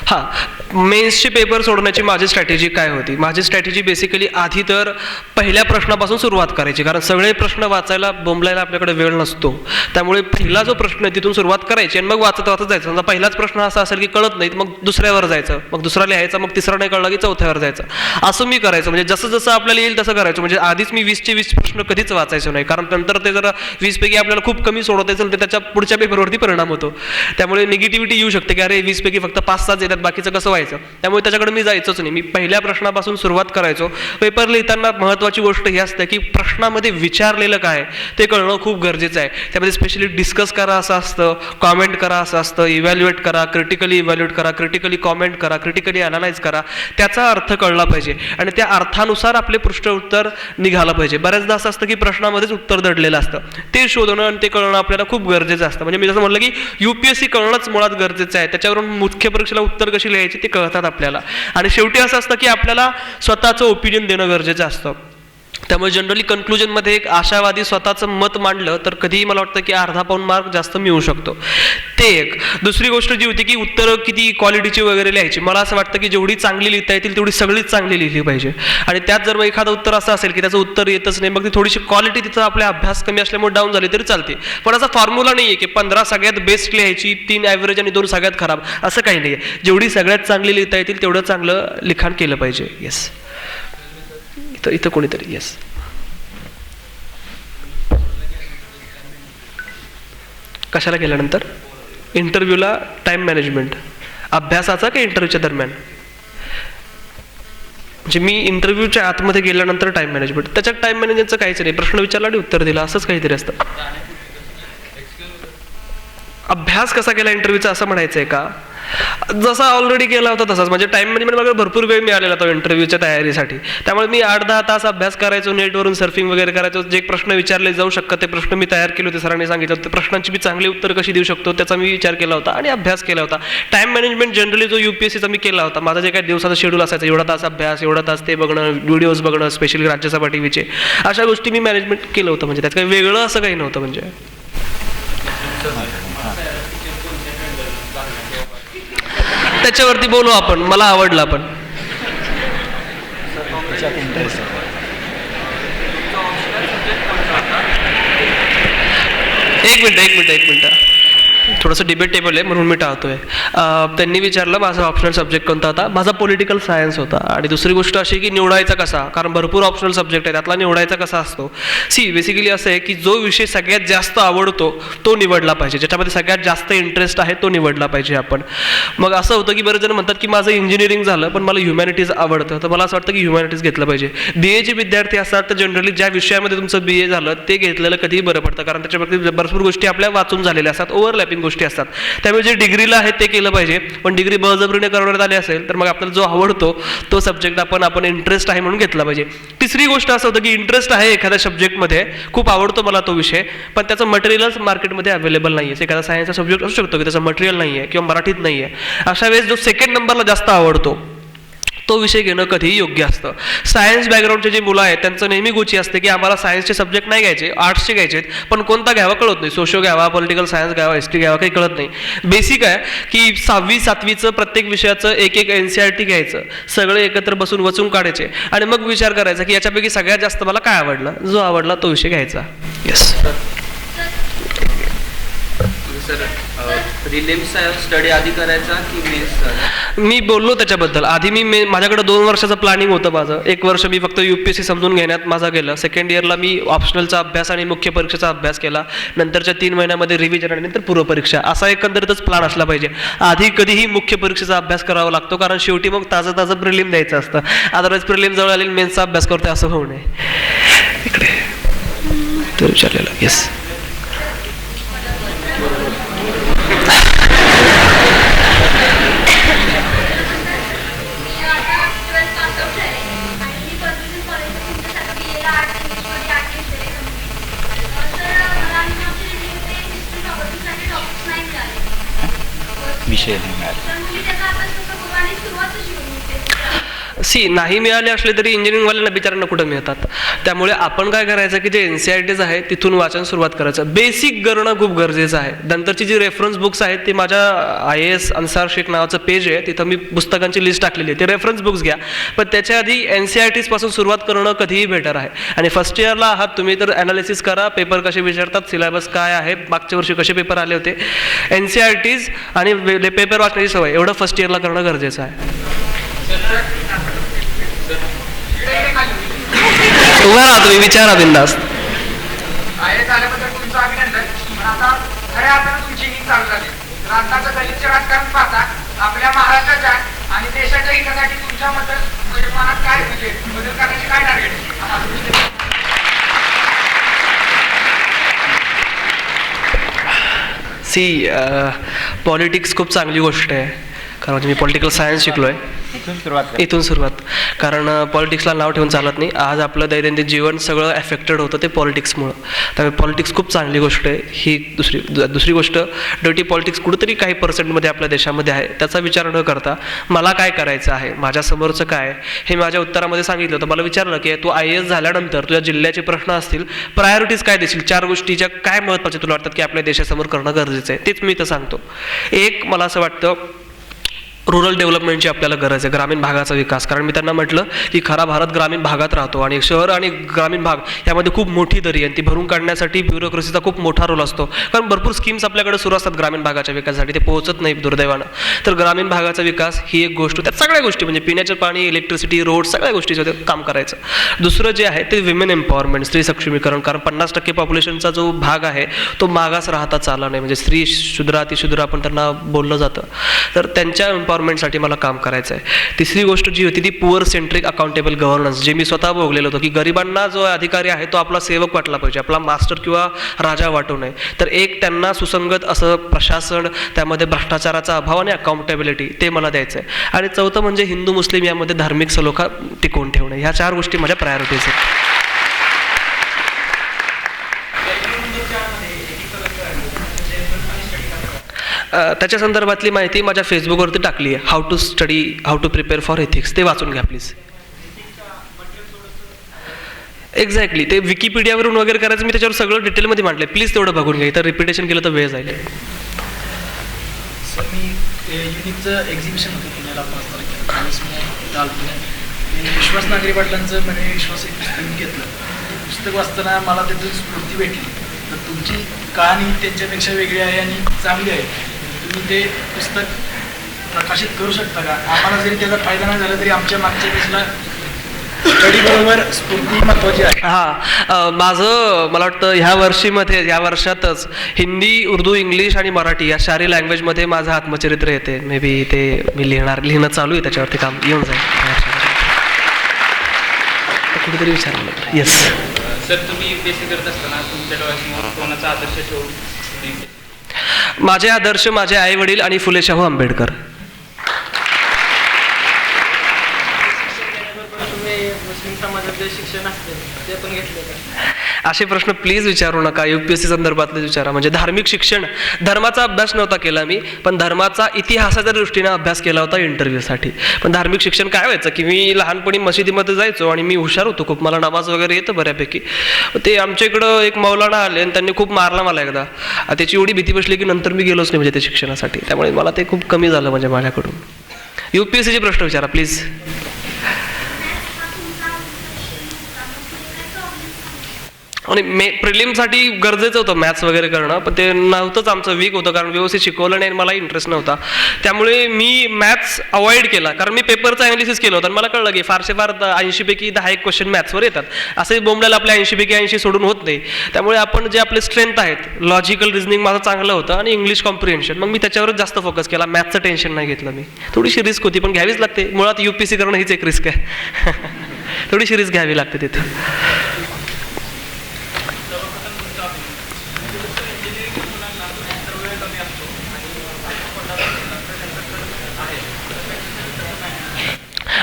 हां, मेन्सचे पेपर सोडण्याची माझी स्ट्रॅटेजी काय होती. माझी स्ट्रॅटेजी बेसिकली आधी तर पहिल्या प्रश्नापासून सुरुवात करायची, कारण सगळे प्रश्न वाचायला बोंबलायला आपल्याकडे वेळ नसतो. त्यामुळे पहिला जो प्रश्न आहे तिथून सुरुवात करायची आणि मग वाचत वाचत जायचं. समजा पहिलाच प्रश्न असा असेल की कळत नाही, मग दुसऱ्यावर जायचं, मग दुसरा लिहायचा, मग तिसरा नाही कळला की चौथ्यावर जायचं. असं मी करायचं. म्हणजे जसं जसं आपल्याला येईल तसं करायचं. म्हणजे आधीच मी 20चे 20 प्रश्न कधीच वाचायचो नाही, कारण नंतर ते जरा 20 पैकी आपल्याला खूप कमी सोडवता असेल तर त्याच्या पुढच्या पेपरवरती परिणाम होतो. त्यामुळे निगेटिव्हिटी येऊ शकते की अरे 20 पैकी फक्त 5-6 येतात, बाकीचं कसं व्हायचं. त्यामुळे त्याच्याकडे मी जायचोच नाही. मी पहिल्या प्रश्नापासून सुरुवात करायचो. पेपर लिहिताना महत्त्वाची गोष्ट ही असते की प्रश्नामध्ये विचारलेलं काय ते कळणं खूप गरजेचं आहे. त्यामध्ये स्पेशली डिस्कस करा असं असतं, कॉमेंट करा असं असतं, इव्हॅल्युएट करा, क्रिटिकली इव्हॅल्युएट करा, क्रिटिकली कॉमेंट करा, क्रिटिकली अनालाइज करा. त्याचा अर्थ कळला पाहिजे आणि त्या अर्थानुसार आपले पृष्ठ उत्तर निघालं पाहिजे. बऱ्याचदा असं असतं की प्रश्नामध्येच उत्तर दडलेलं असतं, ते शोधणं आणि ते कळणं आपल्याला खूप गरजेचं असतं. म्हणजे मी जसं म्हटलं की UPSC कळणंच मुळात गरजेचं आहे. त्याच्यावरून मुख्य परीक्षेला उत्तर कशी लिहायची ते कळतात आपल्याला. आणि शेवटी असं असतं की आपल्याला स्वतःचं ओपिनियन देणं गरजेचं असतं. त्यामुळे जनरली कन्क्लुजनमध्ये एक आशावादी स्वतःचं मत मांडलं तर कधीही मला वाटतं की अर्धा पाऊण मार्क जास्त मिळू शकतो. ते एक. दुसरी गोष्ट जी होती की उत्तरं किती क्वालिटीची वगैरे लिहायची. मला असं वाटतं की जेवढी चांगली लिहिता येतील तेवढी सगळीच चांगली लिहिली पाहिजे. आणि त्यात जर एखादं उत्तर असं असेल की त्याचं उत्तर येतच नाही, मग ती थोडीशी क्वालिटी तिथं आपला अभ्यास कमी असल्यामुळे डाऊन झाली तरी चालते. पण असा फॉर्म्युला नाही आहे की 15 सगळ्यात बेस्ट लिहायची, 3 ॲव्हरेज आणि 2 सगळ्यात खराब, असं काही नाही आहे. जेवढी सगळ्यात चांगली लिहिता येतील तेवढं चांगलं लिखाण केलं पाहिजे. येस, इथं कोणीतरी. येस, कशाला गेल्यानंतर इंटरव्ह्यूला टाईम मॅनेजमेंट अभ्यासाचा की इंटरव्ह्यूच्या दरम्यान. म्हणजे मी इंटरव्ह्यूच्या आतमध्ये गेल्यानंतर टाईम मॅनेजमेंट, त्याच्यात टाईम मॅनेजमेंटचं काहीच नाही. प्रश्न विचारला आणि उत्तर दिलं असंच काहीतरी असतं. अभ्यास कसा केला इंटरव्ह्यूचा असं म्हणायचं आहे का. जसा ऑलरेडी केला होता तसाच. म्हणजे टाईम मॅनेजमेंट मला भरपूर वेळ मिळालेला होता इंटरव्ह्यूच्या तयारीसाठी. त्यामुळे मी 8-10 तास अभ्यास करायचो, नेटवरून सर्फिंग वगैरे करायचो. जे प्रश्न विचारले जाऊ शकतात ते प्रश्न मी तयार केले होते, सरांनी सांगितलं होतं. प्रश्नांची मी चांगली उत्तर कशी देऊ शकतो त्याचा मी विचार केला होता आणि अभ्यास केला होता. टाईम मॅनेजमेंट जनरली जो UPSCचा मी केला होता. माझा जे काही दिवसाचा शेड्यूल असायचा, एवढा तास अभ्यास, एवढा तास ते बघणं, व्हिडिओज बघणं, स्पेशली राज्यसभा TVचे, अशा गोष्टी मी मॅनेजमेंट केलं होतं. म्हणजे त्यात काही वेगळं असं काही नव्हतं. म्हणजे त्याच्यावरती बोलू आपण, मला आवडलं. आपण एक मिनिट थोडंसं डिबेटेबल आहे म्हणून मी टाळतोय. त्यांनी विचारलं माझा ऑप्शनल सब्जेक्ट कोणता होता. माझा पॉलिटिकल सायन्स होता. आणि दुसरी गोष्ट अशी की निवडायचा कसा, कारण भरपूर ऑप्शनल सब्जेक्ट आहे, त्यातला निवडायचा कसा असतो. बेसिकली असं आहे की जो विषय सगळ्यात जास्त आवडतो तो निवडला पाहिजे, ज्याच्यामध्ये सगळ्यात जास्त इंटरेस्ट आहे तो निवडला पाहिजे आपण. मग असं होतं की बरेच जण म्हणतात की माझं इंजिनिअरिंग झालं पण मला ह्युमॅनिटीज आवडतं, तर मला असं वाटतं की ह्युमॅनिटीज घेतलं पाहिजे. BAचे विद्यार्थी असतात तर जनरली ज्या विषयामध्ये तुमचं BA झालं ते घेतलेलं कधीही बरं पडतं, कारण त्याच्यावरती भरपूर गोष्टी आपल्या वाचून झालेल्या असतात, ओव्हरलॅपिंग गोष्टी असतात. त्यामुळे जे डिग्रीला आहे ते केलं पाहिजे. पण डिग्री बळजबरीने करण्यात आली असेल तर मग आपल्याला जो आवडतो तो सब्जेक्ट आपण इंटरेस्ट आहे म्हणून घेतला पाहिजे. तिसरी गोष्ट असं होतं की इंटरेस्ट आहे एखाद्या सब्जेक्टमध्ये, खूप आवडतो मला तो विषय, पण त्याचं मटेरियलच मार्केटमध्ये अवेलेबल नाही आहे. एखादा सायन्सचा सब्जेक्ट असू शकतो की त्याचं मटेरियल नाही आहे किंवा मराठीत नाही आहे. अशा वेळेस जो सेकंड नंबरला जास्त आवडतो तो विषय घेणं कधीही योग्य असतं. सायन्स बॅकग्राऊंडचे जे मुलं आहेत त्यांचं नेहमी गोची असते की आम्हाला सायन्सचे सब्जेक्ट नाही घ्यायचे, आर्ट्सचे घ्यायचे आहेत, पण कोणता घ्यावा कळत नाही. सोशो घ्यावा, पॉलिटिकल सायन्स घ्यावा, हिस्ट्री घ्यावा, काही कळत नाही. बेसिक आहे की 6वी 7वीचं प्रत्येक विषयाचं एक NCERT घ्यायचं, सगळे एकत्र बसून वचून काढायचे आणि मग विचार करायचा की याच्यापैकी सगळ्यात जास्त मला काय आवडला, जो आवडला तो विषय घ्यायचा. येस सर, प्रिलिम्स स्टडी आधी करायचा की मेन्स? मी बोललो त्याच्याबद्दल आधी. माझ्याकडे 2 वर्षाचं प्लॅनिंग होतं माझं. 1 वर्ष मी फक्त UPSC समजून घेण्यात माझा गेलं. सेकंड इयरला मी ऑप्शनलचा अभ्यास आणि मुख्य परीक्षेचा अभ्यास केला. नंतरच्या 3 महिन्यामध्ये रिव्हिजन आणि नंतर पूर्वपरीक्षा, असा एकंदरीतच प्लॅन असला पाहिजे. आधी कधीही मुख्य परीक्षेचा अभ्यास करावा लागतो, कारण शेवटी मग ताजं प्रिलिम द्यायचं असतं. अदरवाईज प्रिलिम जवळ आलेली मेन्सचा अभ्यास करतोय असं होऊ नये. इकडे तर विचारलेलं. येस विषय नाही मिळाला. नाही मिळाले असले तरी इंजिनिअरिंगवाल्यांना बिचारांना कुठं मिळतात. त्यामुळे आपण काय करायचं की जे NCERTs आहे तिथून वाचन सुरुवात करायचं. बेसिक करणं खूप गरजेचं आहे. नंतरची जी रेफरन्स बुक्स आहेत ती माझ्या IAS अन्सार शेख नावाचं पेज आहे, तिथं मी पुस्तकांची लिस्ट टाकलेली आहे. ते रेफरन्स बुक्स घ्या, पण त्याच्या आधी NCERTs पासून सुरुवात करणं कधीही बेटर आहे. आणि फर्स्ट इयरला आहात तुम्ही तर ॲनालिसिस करा, पेपर कसे विचारतात, सिलेबस काय आहे, मागच्या वर्षी कसे पेपर आले होते. NCERTs आणि पेपर वाचण्याची सवय एवढं फर्स्ट इयरला करणं गरजेचं आहे. उभा राहा तुम्ही, विचारा बिंदास. IAS झाल्याबद्दल तुमचं अभिनंदन. पण आता खऱ्या अर्थानं तुमची ही चालू झाली. तर आताचं दलितचे राजकारण पाहता आपल्या महाराष्ट्राच्या आणि देशाच्या हितासाठी तुमच्याबद्दल म्हणजे मनात काय म्हणजे बदल करण्याचे काय टार्गेट? पॉलिटिक्स खूप चांगली गोष्ट आहे, कारण मी पॉलिटिकल सायन्स शिकलो आहे. इथून सुरुवात, कारण पॉलिटिक्सला नाव ठेवून चालत नाही. आज आपलं दैनंदिन जीवन सगळं ॲफेक्टेड होतं ते पॉलिटिक्समुळं. त्यामुळे पॉलिटिक्स खूप चांगली गोष्ट आहे. ही दुसरी गोष्ट, डर्टी पॉलिटिक्स कुठंतरी काही पर्सेंटमध्ये आपल्या देशामध्ये आहे. त्याचा विचार न करता मला काय करायचं आहे, माझ्यासमोरचं काय, हे माझ्या उत्तरामध्ये सांगितलं होतं. मला विचारलं की तू IAS झाल्यानंतर तुझ्या जिल्ह्याचे प्रश्न असतील, प्रायोरिटीज काय देशील, 4 गोष्टीच्या काय महत्त्वाच्या तुला वाटतात की आपल्या देशासमोर करणं गरजेचं आहे, तेच मी इथं सांगतो. एक, मला असं वाटतं रुरल डेव्हलपमेंटची आपल्याला गरज आहे, ग्रामीण भागाचा विकास. कारण मी त्यांना म्हटलं की खरा भारत ग्रामीण भागात राहतो आणि शहर आणि ग्रामीण भाग यामध्ये खूप मोठी दरी आहे. ती भरून काढण्यासाठी ब्युरोक्रेसीचा खूप मोठा रोल असतो, कारण भरपूर स्कीम्स आपल्याकडे सुरू असतात ग्रामीण भागाच्या विकासासाठी, ते पोहोचत नाही दुर्दैवानं. तर ग्रामीण भागाचा विकास ही एक गोष्ट. त्यात सगळ्या गोष्टी म्हणजे पिण्याचं पाणी, इलेक्ट्रिसिटी, रोड, सगळ्या गोष्टीचं काम करायचं. दुसरं जे आहे ते विमेन एम्पॉवरमेंट, स्त्री सक्षमीकरण. कारण 50% पॉप्युलेशनचा जो भाग आहे तो मागास राहता चालला नाही, म्हणजे स्त्री, शूद्र, अतिशूद्र आपण त्यांना बोललं जातं. तर त्यांच्या एम्पॉवरमेंटसाठी मला काम करायचं आहे. तिसरी गोष्ट जी होती ती पुअर सेंट्रिक अकाउंटेबल गव्हर्नन्स, जे मी स्वतः भोगलेलं होतं की गरिबांना जो अधिकारी आहे तो आपला सेवक वाटला पाहिजे, आपला मास्टर किंवा राजा वाटू नये. तर एक, त्यांना सुसंगत असं प्रशासन, त्यामध्ये भ्रष्टाचाराचा अभाव आणि अकाउंटेबिलिटी, ते मला द्यायचं आहे. आणि चौथं म्हणजे हिंदू मुस्लिम यामध्ये धार्मिक सलोखा टिकवून ठेवणे. ह्या 4 गोष्टी माझ्या प्रायोरिटीज आहेत. त्याच्या संदर्भातली माहिती माझ्या फेसबुकवरती टाकली आहे. How to prepare for ethics, ते वाचून घ्या प्लीज. एक्झॅक्टली, ते विकिपीडियावरून वगैरे करायचं, मी त्याच्यावर सगळं डिटेलमध्ये मांडलं आहे. प्लीज तेवढं बघून घ्या, इथं रिपिटेशन केलं तर वेळ जाईल. सर, मी युनिकचं एक्झिबिशन होतं पुण्याला 5 तारखेला. विश्वास नागरी पाटलांचं म्हणजे विश्वास एक पुस्तक मी घेतलं. पुस्तक वाचताना मला त्याची स्फूर्ती भेटली. तर तुमची कहाणी त्यांच्यापेक्षा वेगळी आहे आणि चांगली आहे. तुम्ही ते पुस्तक प्रकाशित करू शकता का? आम्हाला जरी त्याचा फायदा नाही झाला तरी आमच्या मागच्या पेजला स्टडीबरोबर स्फूर्ती महत्त्वाची आहे. माझं मला वाटतं ह्या वर्षातच हिंदी, उर्दू, इंग्लिश आणि मराठी या 4 लँग्वेजमध्ये माझं आत्मचरित्र येते. मे बी ते मी लिहिणं चालू आहे, त्याच्यावरती काम येऊन जाईल. कुठेतरी विचारलं. येस सर, तुम्ही UPSC करत असताना तुमच्या डोळ्यासमोर कोणाचा आदर्श ठेवून? माझे आदर्श माझे आई वडील आणि फुले शाहू आंबेडकर. तुम्ही मुस्लिम समाजात जे शिक्षण असते ते पण घेतले का? असे प्रश्न प्लीज विचारू नका, UPSC संदर्भातलेच विचारा. म्हणजे धार्मिक शिक्षण, धर्माचा अभ्यास नव्हता केला मी, पण धर्माचा इतिहासाच्या दृष्टीने अभ्यास केला होता इंटरव्ह्यूसाठी. पण धार्मिक शिक्षण काय व्हायचं की मी लहानपणी मशिदीमध्ये जायचो आणि मी हुशार होतो खूप, मला नमाज वगैरे येतं बऱ्यापैकी. ते आमच्या इकडं एक मौलाना आले आणि त्यांनी खूप मारला मला एकदा. त्याची एवढी भीती बसली की नंतर मी गेलोच नाही म्हणजे ते शिक्षणासाठी. त्यामुळे मला ते खूप कमी झालं म्हणजे माझ्याकडून. UPSCचे प्रश्न विचारा प्लीज. आणि प्रिलिमसाठी गरजेचं होतं मॅथ्स वगैरे करणं, पण ते नव्हतंच, आमचं वीक होतं कारण व्यवस्थित शिकवलं नाही आणि मला इंटरेस्ट नव्हता. त्यामुळे मी मॅथ्स अवॉइड केला कारण मी पेपरचं ॲनालिसिस केलं होतं आणि मला कळलं की फारसे फार 80 पैकी 10 क्वेश्चन मॅथ्सवर येतात. असे बोंबल्याला आपल्या 80 पैकी 80 सोडून होत नाही. त्यामुळे आपण जे आपले स्ट्रेंथ आहेत, लॉजिकल रिझनिंग माझं चांगलं होतं आणि इंग्लिश कॉम्प्रिहेन्शन, मग मी त्याच्यावरच जास्त फोकस केला. मॅथ्सचं टेन्शन नाही घेतलं मी. थोडीशी रिस्क होती पण घ्यावीच लागते. मुळात UPSC करणं हीच एक रिस्क आहे. थोडीशी रिस्क घ्यावी लागते तिथे.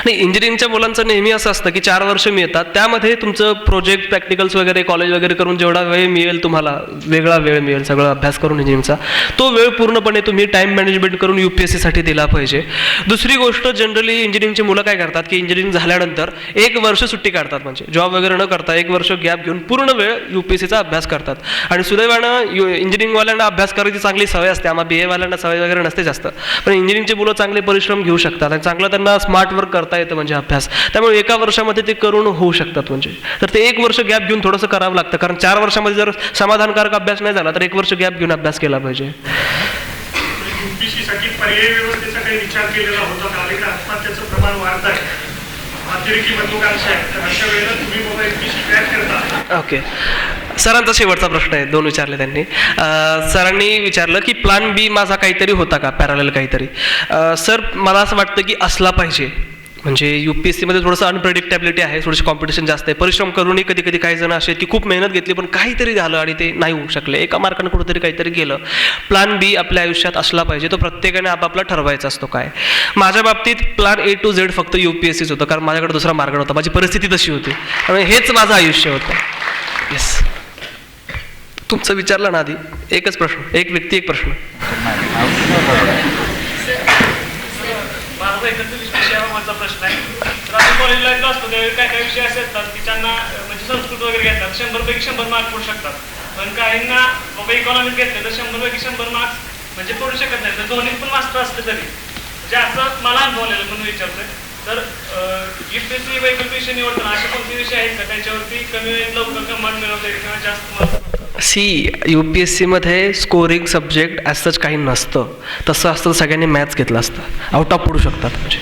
नाही, इंजिनिअरिंगच्या मुलांचं नेहमी असं असतं की 4 वर्ष मिळतात, त्यामध्ये तुमचं प्रोजेक्ट, प्रॅक्टिकल्स वगैरे, कॉलेज वगैरे करून जेवढा वेळ मिळेल तुम्हाला, वेगळा वेळ मिळेल सगळं अभ्यास करून इंजिनिअरिंगचा, तो वेळ पूर्णपणे तुम्ही टाईम मॅनेजमेंट करून UPSCसाठी दिला पाहिजे. दुसरी गोष्ट, जनरली इंजिनिअरिंगची मुलं काय करतात की इंजिनिअरिंग झाल्यानंतर 1 वर्ष सुट्टी काढतात, म्हणजे जॉब वगैरे न करता 1 वर्ष गॅप घेऊन पूर्ण वेळ UPSCचा अभ्यास करतात. आणि सुदैवानं इंजिनिअरिंगवाल्यांना अभ्यास करायची चांगली सवय असते, आम्हाला BA वाल्यांना सवय वगैरे नसते जास्त, पण इंजिनिअरिंगचे मुलं चांगले परिश्रम घेऊ शकतात आणि चांगलं त्यांना स्मार्ट वर्क करता येतं म्हणजे अभ्यास. त्यामुळे 1 वर्षामध्ये ते करून होऊ शकतात. म्हणजे तर ते 1 वर्ष गॅप घेऊन थोडंसं करावं लागतं, कारण 4 वर्षामध्ये जर समाधानकारक अभ्यास नाही झाला तर 1 वर्ष गॅप घेऊन अभ्यास केला पाहिजे. UPSC साठी पर्यायी व्यवस्थेचा काही विचार केलेला होता का? आणि आत्महत्येचं प्रमाण वाढत आहे, अतिरेकी महत्वाकांक्षा आहे, तर अशा वेळेला तुम्ही बाबा UPSC क्रॅक करता. ओके, सरांचा शेवटचा प्रश्न आहे, 2 विचारले त्यांनी. सरांनी विचारलं की प्लॅन बी माझा काहीतरी होता का, पॅरलल काहीतरी. सर, मला असं वाटतं की असला पाहिजे. म्हणजे UPSCमध्ये थोडंसं अनप्रेडिक्टेबिलिटी आहे, थोडीशी कॉम्पिटिशन जास्त आहे. परिश्रम करूनही कधी कधी काही जण असे की खूप मेहनत घेतली पण काहीतरी झालं आणि ते नाही होऊ शकले, एका मार्कानं कुठंतरी काहीतरी गेलं. प्लॅन बी आपल्या आयुष्यात असला पाहिजे, तो प्रत्येकाने आपापला ठरवायचा असतो. काय माझ्या बाबतीत प्लॅन A to Z फक्त UPSCच होतं, कारण माझ्याकडे दुसरा मार्ग नव्हता, माझी परिस्थिती तशी होती, त्यामुळे हेच माझं आयुष्य होतं. येस, तुमचं विचारलं ना आधी, एकच प्रश्न, एक व्यक्ती एक प्रश्न. माझा प्रश्न आहे, तर आपण कॉलेजला असतो त्यावेळी काय काय विषय असे असतात की त्यांना म्हणजे संस्कृत वगैरे घेतात, 100 पैकी 100 मार्क पडू शकतात. पण काहींना बाबा इकॉनॉमिक घेतले तर 100 पैकी 100 मार्क्स म्हणजे पडू शकत नाही. तर दोन्ही पण मास्टर असते तरी, म्हणजे असं मला अनुभव आलेलं म्हणून विचारतोय. तर UPSC वैकल्पिक विषय निवडताना असे कोणते विषय आहेत का त्याच्यावरती कमी वेळेत लवकर कमांड मिळवता येईल किंवा जास्त मार्क? UPSCमध्ये स्कोरिंग सब्जेक्ट ॲज काही नसतं. तसं असतं सगळ्यांनी मॅथ्स घेतलं असतं, आउट ऑफ पडू शकतात म्हणजे.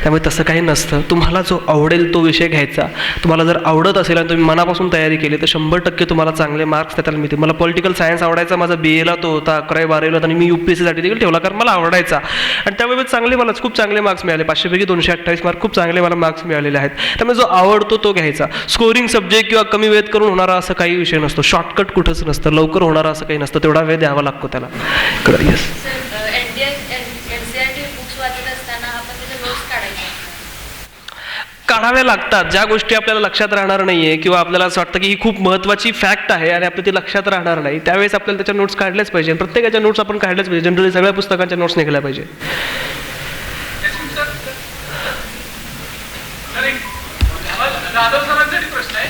त्यामुळे तसं काही नसतं. तुम्हाला जो आवडेल तो विषय घ्यायचा. तुम्हाला जर आवडत असेल आणि तुम्ही मनापासून तयारी केली तर 100% तुम्हाला चांगले मार्क्स त्याला मिळतील. मला पॉलिटिकल सायन्स आवडायचा, माझा BAला तो होता, 11वी 12वीला होता आणि मी UPSCसाठी देखील ठेवला कारण मला आवडायचा. आणि त्यामुळे चांगले मला खूप चांगले मार्क्स मिळाले, 500 पैकी 228 मार्क, खूप चांगले मला मार्क्स मिळालेले आहेत. त्यामुळे जो आवडतो तो घ्यायचा. स्कोरिंग सब्जेक्ट किंवा कमी वेळेत करून होणारा असं काही विषय नसतो, शॉर्टकट कुठंच नसतं, लवकर होणारा असं काही नसतं, तेवढा वेळ द्यावा लागतो त्याला. येस, काढाव्या लागतात. ज्या गोष्टी आपल्याला लक्षात राहणार नाहीये किंवा आपल्याला असं वाटतं की ही खूप महत्त्वाची फॅक्ट आहे आणि आपल्या ती लक्षात राहणार नाही, त्यावेळेस आपल्याला त्याच्या नोट्स काढल्याच पाहिजे. प्रत्येकाच्या नोट्स आपण काढल्याच पाहिजे. जनरली सगळ्या पुस्तकांच्या नोट्स निघाल्या पाहिजे. प्रश्न आहे,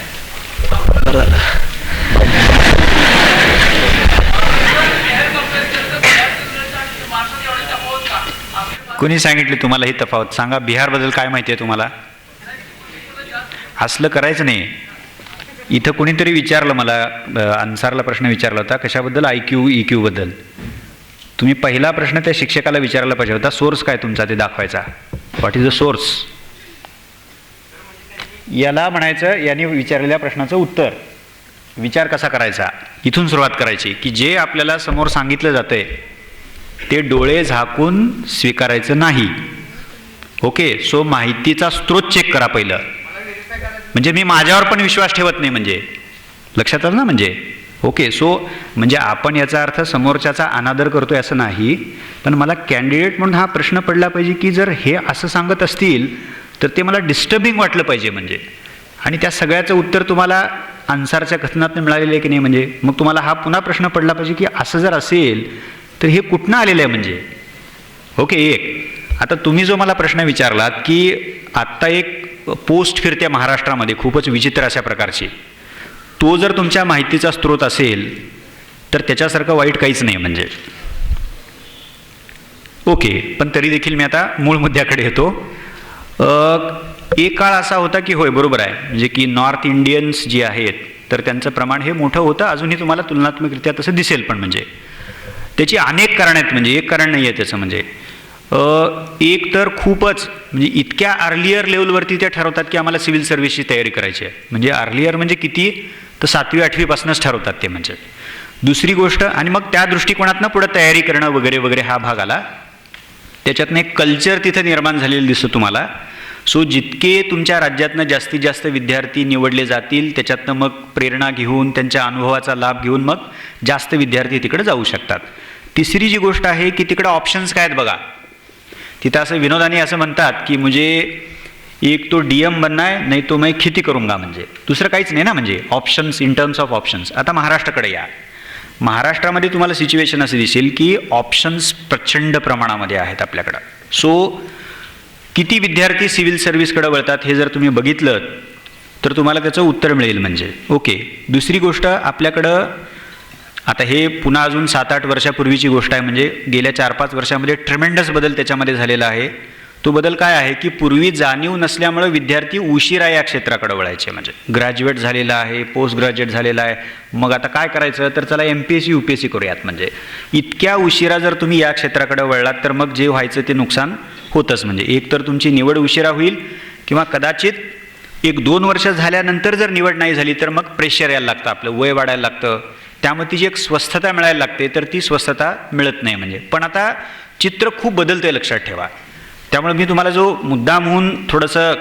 कोणी सांगितले तुम्हाला ही तफावत? सांगा, बिहारबद्दल काय माहिती आहे तुम्हाला? असलं करायचं नाही. इथं कोणीतरी विचारलं मला, अन्सारला प्रश्न विचारला होता कशाबद्दल, IQ EQ बद्दल. तुम्ही पहिला प्रश्न त्या शिक्षकाला विचारायला पाहिजे होता, सोर्स काय तुमचा ते दाखवायचा. What is the source? याला म्हणायचं, यांनी विचारलेल्या प्रश्नाचं उत्तर. विचार कसा करायचा, इथून सुरुवात करायची की जे आपल्याला समोर सांगितलं जातंय ते डोळे झाकून स्वीकारायचं नाही. ओके, सो माहितीचा स्रोत चेक करा पहिलं. म्हणजे मी माझ्यावर पण विश्वास ठेवत नाही, म्हणजे लक्षात आलं ना? म्हणजे ओके, सो म्हणजे आपण याचा अर्थ समोरच्याचा अनादर करतोय असं नाही, पण मला कॅन्डिडेट म्हणून हा प्रश्न पडला पाहिजे की जर हे असं सांगत असतील तर ते मला डिस्टर्बिंग वाटलं पाहिजे म्हणजे. आणि त्या सगळ्याचं उत्तर तुम्हाला अन्सारच्या कथनात मिळालेलं आहे की नाही? म्हणजे मग तुम्हाला हा पुन्हा प्रश्न पडला पाहिजे की असं जर असेल तर हे कुठनं आलेलं आहे म्हणजे. ओके, एक आता तुम्ही जो मला प्रश्न विचारलात की आत्ता एक पोस्ट फिरते महाराष्ट्रामध्ये खूपच विचित्र अशा प्रकारची, तो जर तुमच्या माहितीचा स्रोत असेल तर त्याच्यासारखं वाईट काहीच नाही म्हणजे. ओके, पण तरी देखील मी आता मूळ मुद्द्याकडे येतो. एक काळ असा होता की होय बरोबर आहे, म्हणजे की नॉर्थ इंडियन्स जी आहेत तर त्यांचं प्रमाण हे मोठं होतं, अजूनही तुम्हाला तुलनात्मकरित्या तसं दिसेल. पण म्हणजे त्याची अनेक कारणं आहेत, म्हणजे एक कारण नाही आहे त्याचं. म्हणजे एक तर खूपच म्हणजे इतक्या अर्लियर लेवलवरती ते ठरवतात की आम्हाला सिव्हिल सर्व्हिसची तयारी करायची आहे. म्हणजे अर्लियर म्हणजे किती, तर 7वी 8वीपासूनच ठरवतात ते. म्हणजे दुसरी गोष्ट, आणि मग त्या दृष्टिकोनातनं पुढं तयारी करणं वगैरे वगैरे हा भाग आला. त्याच्यातनं एक कल्चर तिथं निर्माण झालेलं दिसतं तुम्हाला. सो जितके तुमच्या राज्यातनं जास्तीत जास्त विद्यार्थी निवडले जातील त्याच्यातनं मग प्रेरणा घेऊन त्यांच्या अनुभवाचा लाभ घेऊन मग जास्त विद्यार्थी तिकडे जाऊ शकतात. तिसरी जी गोष्ट आहे की तिकडे ऑप्शन्स काय आहेत बघा. तिथं असं विनोदाने असं म्हणतात की मुझे एक तो DM बनना है, नाही तो मैं खेती करूंगा. म्हणजे दुसरं काहीच नाही ना. म्हणजे options, in terms of options. आता महाराष्ट्राकडे या. महाराष्ट्रामध्ये तुम्हाला सिच्युएशन असे दिसेल की ऑप्शन्स प्रचंड प्रमाणामध्ये आहेत आपल्याकडं. सो किती विद्यार्थी सिव्हिल सर्व्हिसकडे वळतात हे जर तुम्ही बघितलं तर तुम्हाला त्याचं उत्तर मिळेल म्हणजे. ओके, दुसरी गोष्ट आपल्याकडं, आता हे पुन्हा अजून 7-8 वर्षापूर्वीची गोष्ट आहे. म्हणजे गेल्या 4-5 वर्षामध्ये ट्रेमेंडस बदल त्याच्यामध्ये झालेला आहे. तो बदल काय आहे की पूर्वी जाणीव नसल्यामुळे विद्यार्थी उशिरा या क्षेत्राकडे वळायचे. म्हणजे ग्रॅज्युएट झालेला आहे, पोस्ट ग्रॅज्युएट झालेला आहे, मग आता काय करायचं तर चला MPSC UPSC करूयात. म्हणजे इतक्या उशिरा जर तुम्ही या क्षेत्राकडे वळलात तर मग जे व्हायचं ते नुकसान होतंच. म्हणजे एक तर तुमची निवड उशिरा होईल किंवा कदाचित 1-2 वर्ष झाल्यानंतर जर निवड नाही झाली तर मग प्रेशर यायला लागतं, आपलं वय वाढायला लागतं, त्यामुळे ती जी एक स्वस्थता मिळायला लागते तर ती स्वस्थता मिळत नाही. म्हणजे पण आता चित्र खूप बदलतं आहे, लक्षात ठेवा. त्यामुळे मी तुम्हाला जो मुद्दा म्हणून थोडंसं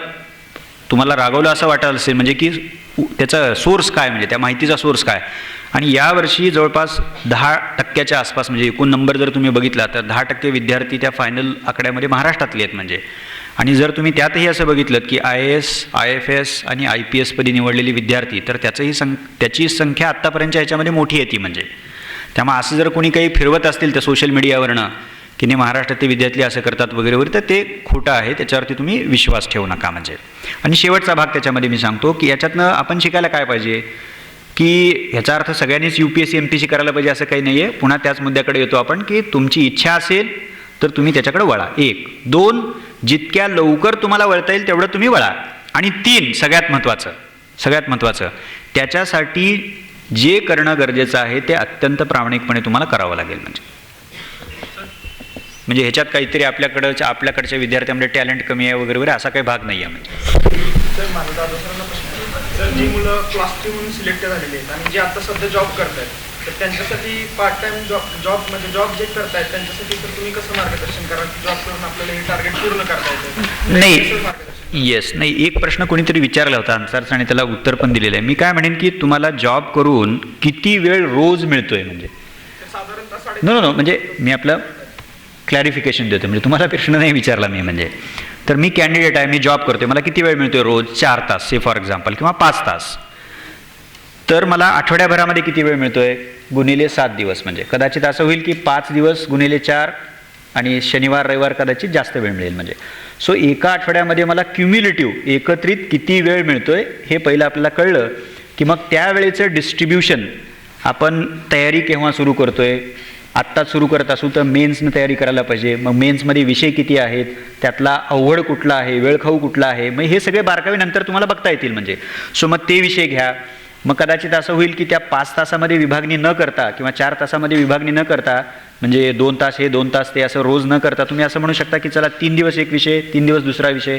तुम्हाला रागवलं असं वाटत असेल म्हणजे की त्याचा सोर्स काय, म्हणजे त्या माहितीचा सोर्स काय. आणि यावर्षी जवळपास 10% आसपास, म्हणजे एकूण नंबर जर तुम्ही बघितला तर 10% विद्यार्थी त्या फायनल आकड्यामध्ये महाराष्ट्रातले आहेत. म्हणजे आणि जर तुम्ही त्यातही असं बघितलं की IAS, IFS आणि IPS पदी निवडलेली विद्यार्थी तर त्याची संख्या आत्तापर्यंतच्या ह्याच्यामध्ये मोठी येते. म्हणजे त्यामुळे असं जर कोणी काही फिरवत असतील त्या सोशल मीडियावरनं की नाही महाराष्ट्रातले विद्यार्थी असं करतात वगैरे वगैरे, तर ते खोटं आहे, त्याच्यावरती तुम्ही विश्वास ठेवू नका. म्हणजे आणि शेवटचा भाग त्याच्यामध्ये मी सांगतो की याच्यातनं आपण शिकायला काय पाहिजे की ह्याचा अर्थ सगळ्यांनीच UPSC MPSC करायला पाहिजे असं काही नाही आहे. पुन्हा त्याच मुद्द्याकडे येतो आपण की तुमची इच्छा असेल तर तुम्ही त्याच्याकडे वळा. 1, 2 जितक्या लवकर तुम्हाला वळता येईल तेवढं तुम्ही वळा. आणि 3 सगळ्यात महत्त्वाचं त्याच्यासाठी जे करणं गरजेचं आहे ते अत्यंत प्रामाणिकपणे तुम्हाला करावं लागेल. म्हणजे ह्याच्यात काहीतरी आपल्याकडच्या विद्यार्थ्यांमध्ये टॅलेंट कमी आहे वगैरे वगैरे असा काही भाग नाही आहे. म्हणजे सर माझा दादा प्रश्न, जर जी मुलं क्लास 3 म्हणून सिलेक्ट झालेली आहेत आणि जे आता सध्या जॉब करतायत तर त्यांच्यासाठी पार्ट टाइम जॉब जे करतायत त्यांच्यासाठी तर तुम्ही कसं मार्गदर्शन करा की जॉब करून आपल्याला हे टार्गेट पूर्ण करता येतं? नाही, येस, नाही. एक प्रश्न कोणीतरी विचारला होता अन्सारचा आणि त्याला उत्तर पण दिलेलं आहे. मी काय म्हणेन की तुम्हाला जॉब करून किती वेळ रोज मिळतोय. म्हणजे साधारणतः नो म्हणजे मी आपलं क्लॅरिफिकेशन देतो. म्हणजे तुम्हाला प्रश्न नाही विचारला मी. म्हणजे तर मी कॅन्डिडेट आहे, मी जॉब करतोय, मला किती वेळ मिळतोय रोज? 4 तास से फॉर एक्झाम्पल, किंवा 5 तास. तर मला आठवड्याभरामध्ये किती वेळ मिळतोय गुणिले 7 दिवस. म्हणजे कदाचित असं होईल की 5 दिवस गुणिले 4 आणि शनिवार रविवार कदाचित जास्त वेळ मिळेल. म्हणजे सो एका आठवड्यामध्ये मला क्युम्युलेटिव्ह एकत्रित किती वेळ मिळतोय हे पहिलं आपल्याला कळलं की मग त्यावेळेचं डिस्ट्रीब्युशन, आपण तयारी केव्हा सुरू करतोय, आत्ताच सुरू करत असू तर मेन्सनं तयारी करायला पाहिजे. मग मेन्समध्ये विषय किती आहेत, त्यातला अवघड कुठला आहे, वेळखाऊ कुठला आहे, मग हे सगळे बारकावे नंतर तुम्हाला बघता येतील. म्हणजे सो मग ते विषय घ्या. मग कदाचित असं होईल की त्या 5 तासामध्ये विभागणी न करता किंवा 4 तासामध्ये विभागणी न करता, म्हणजे 2 तास हे 2 तास ते असं रोज न करता तुम्ही असं म्हणू शकता की चला 3 दिवस एक विषय, 3 दिवस दुसरा विषय,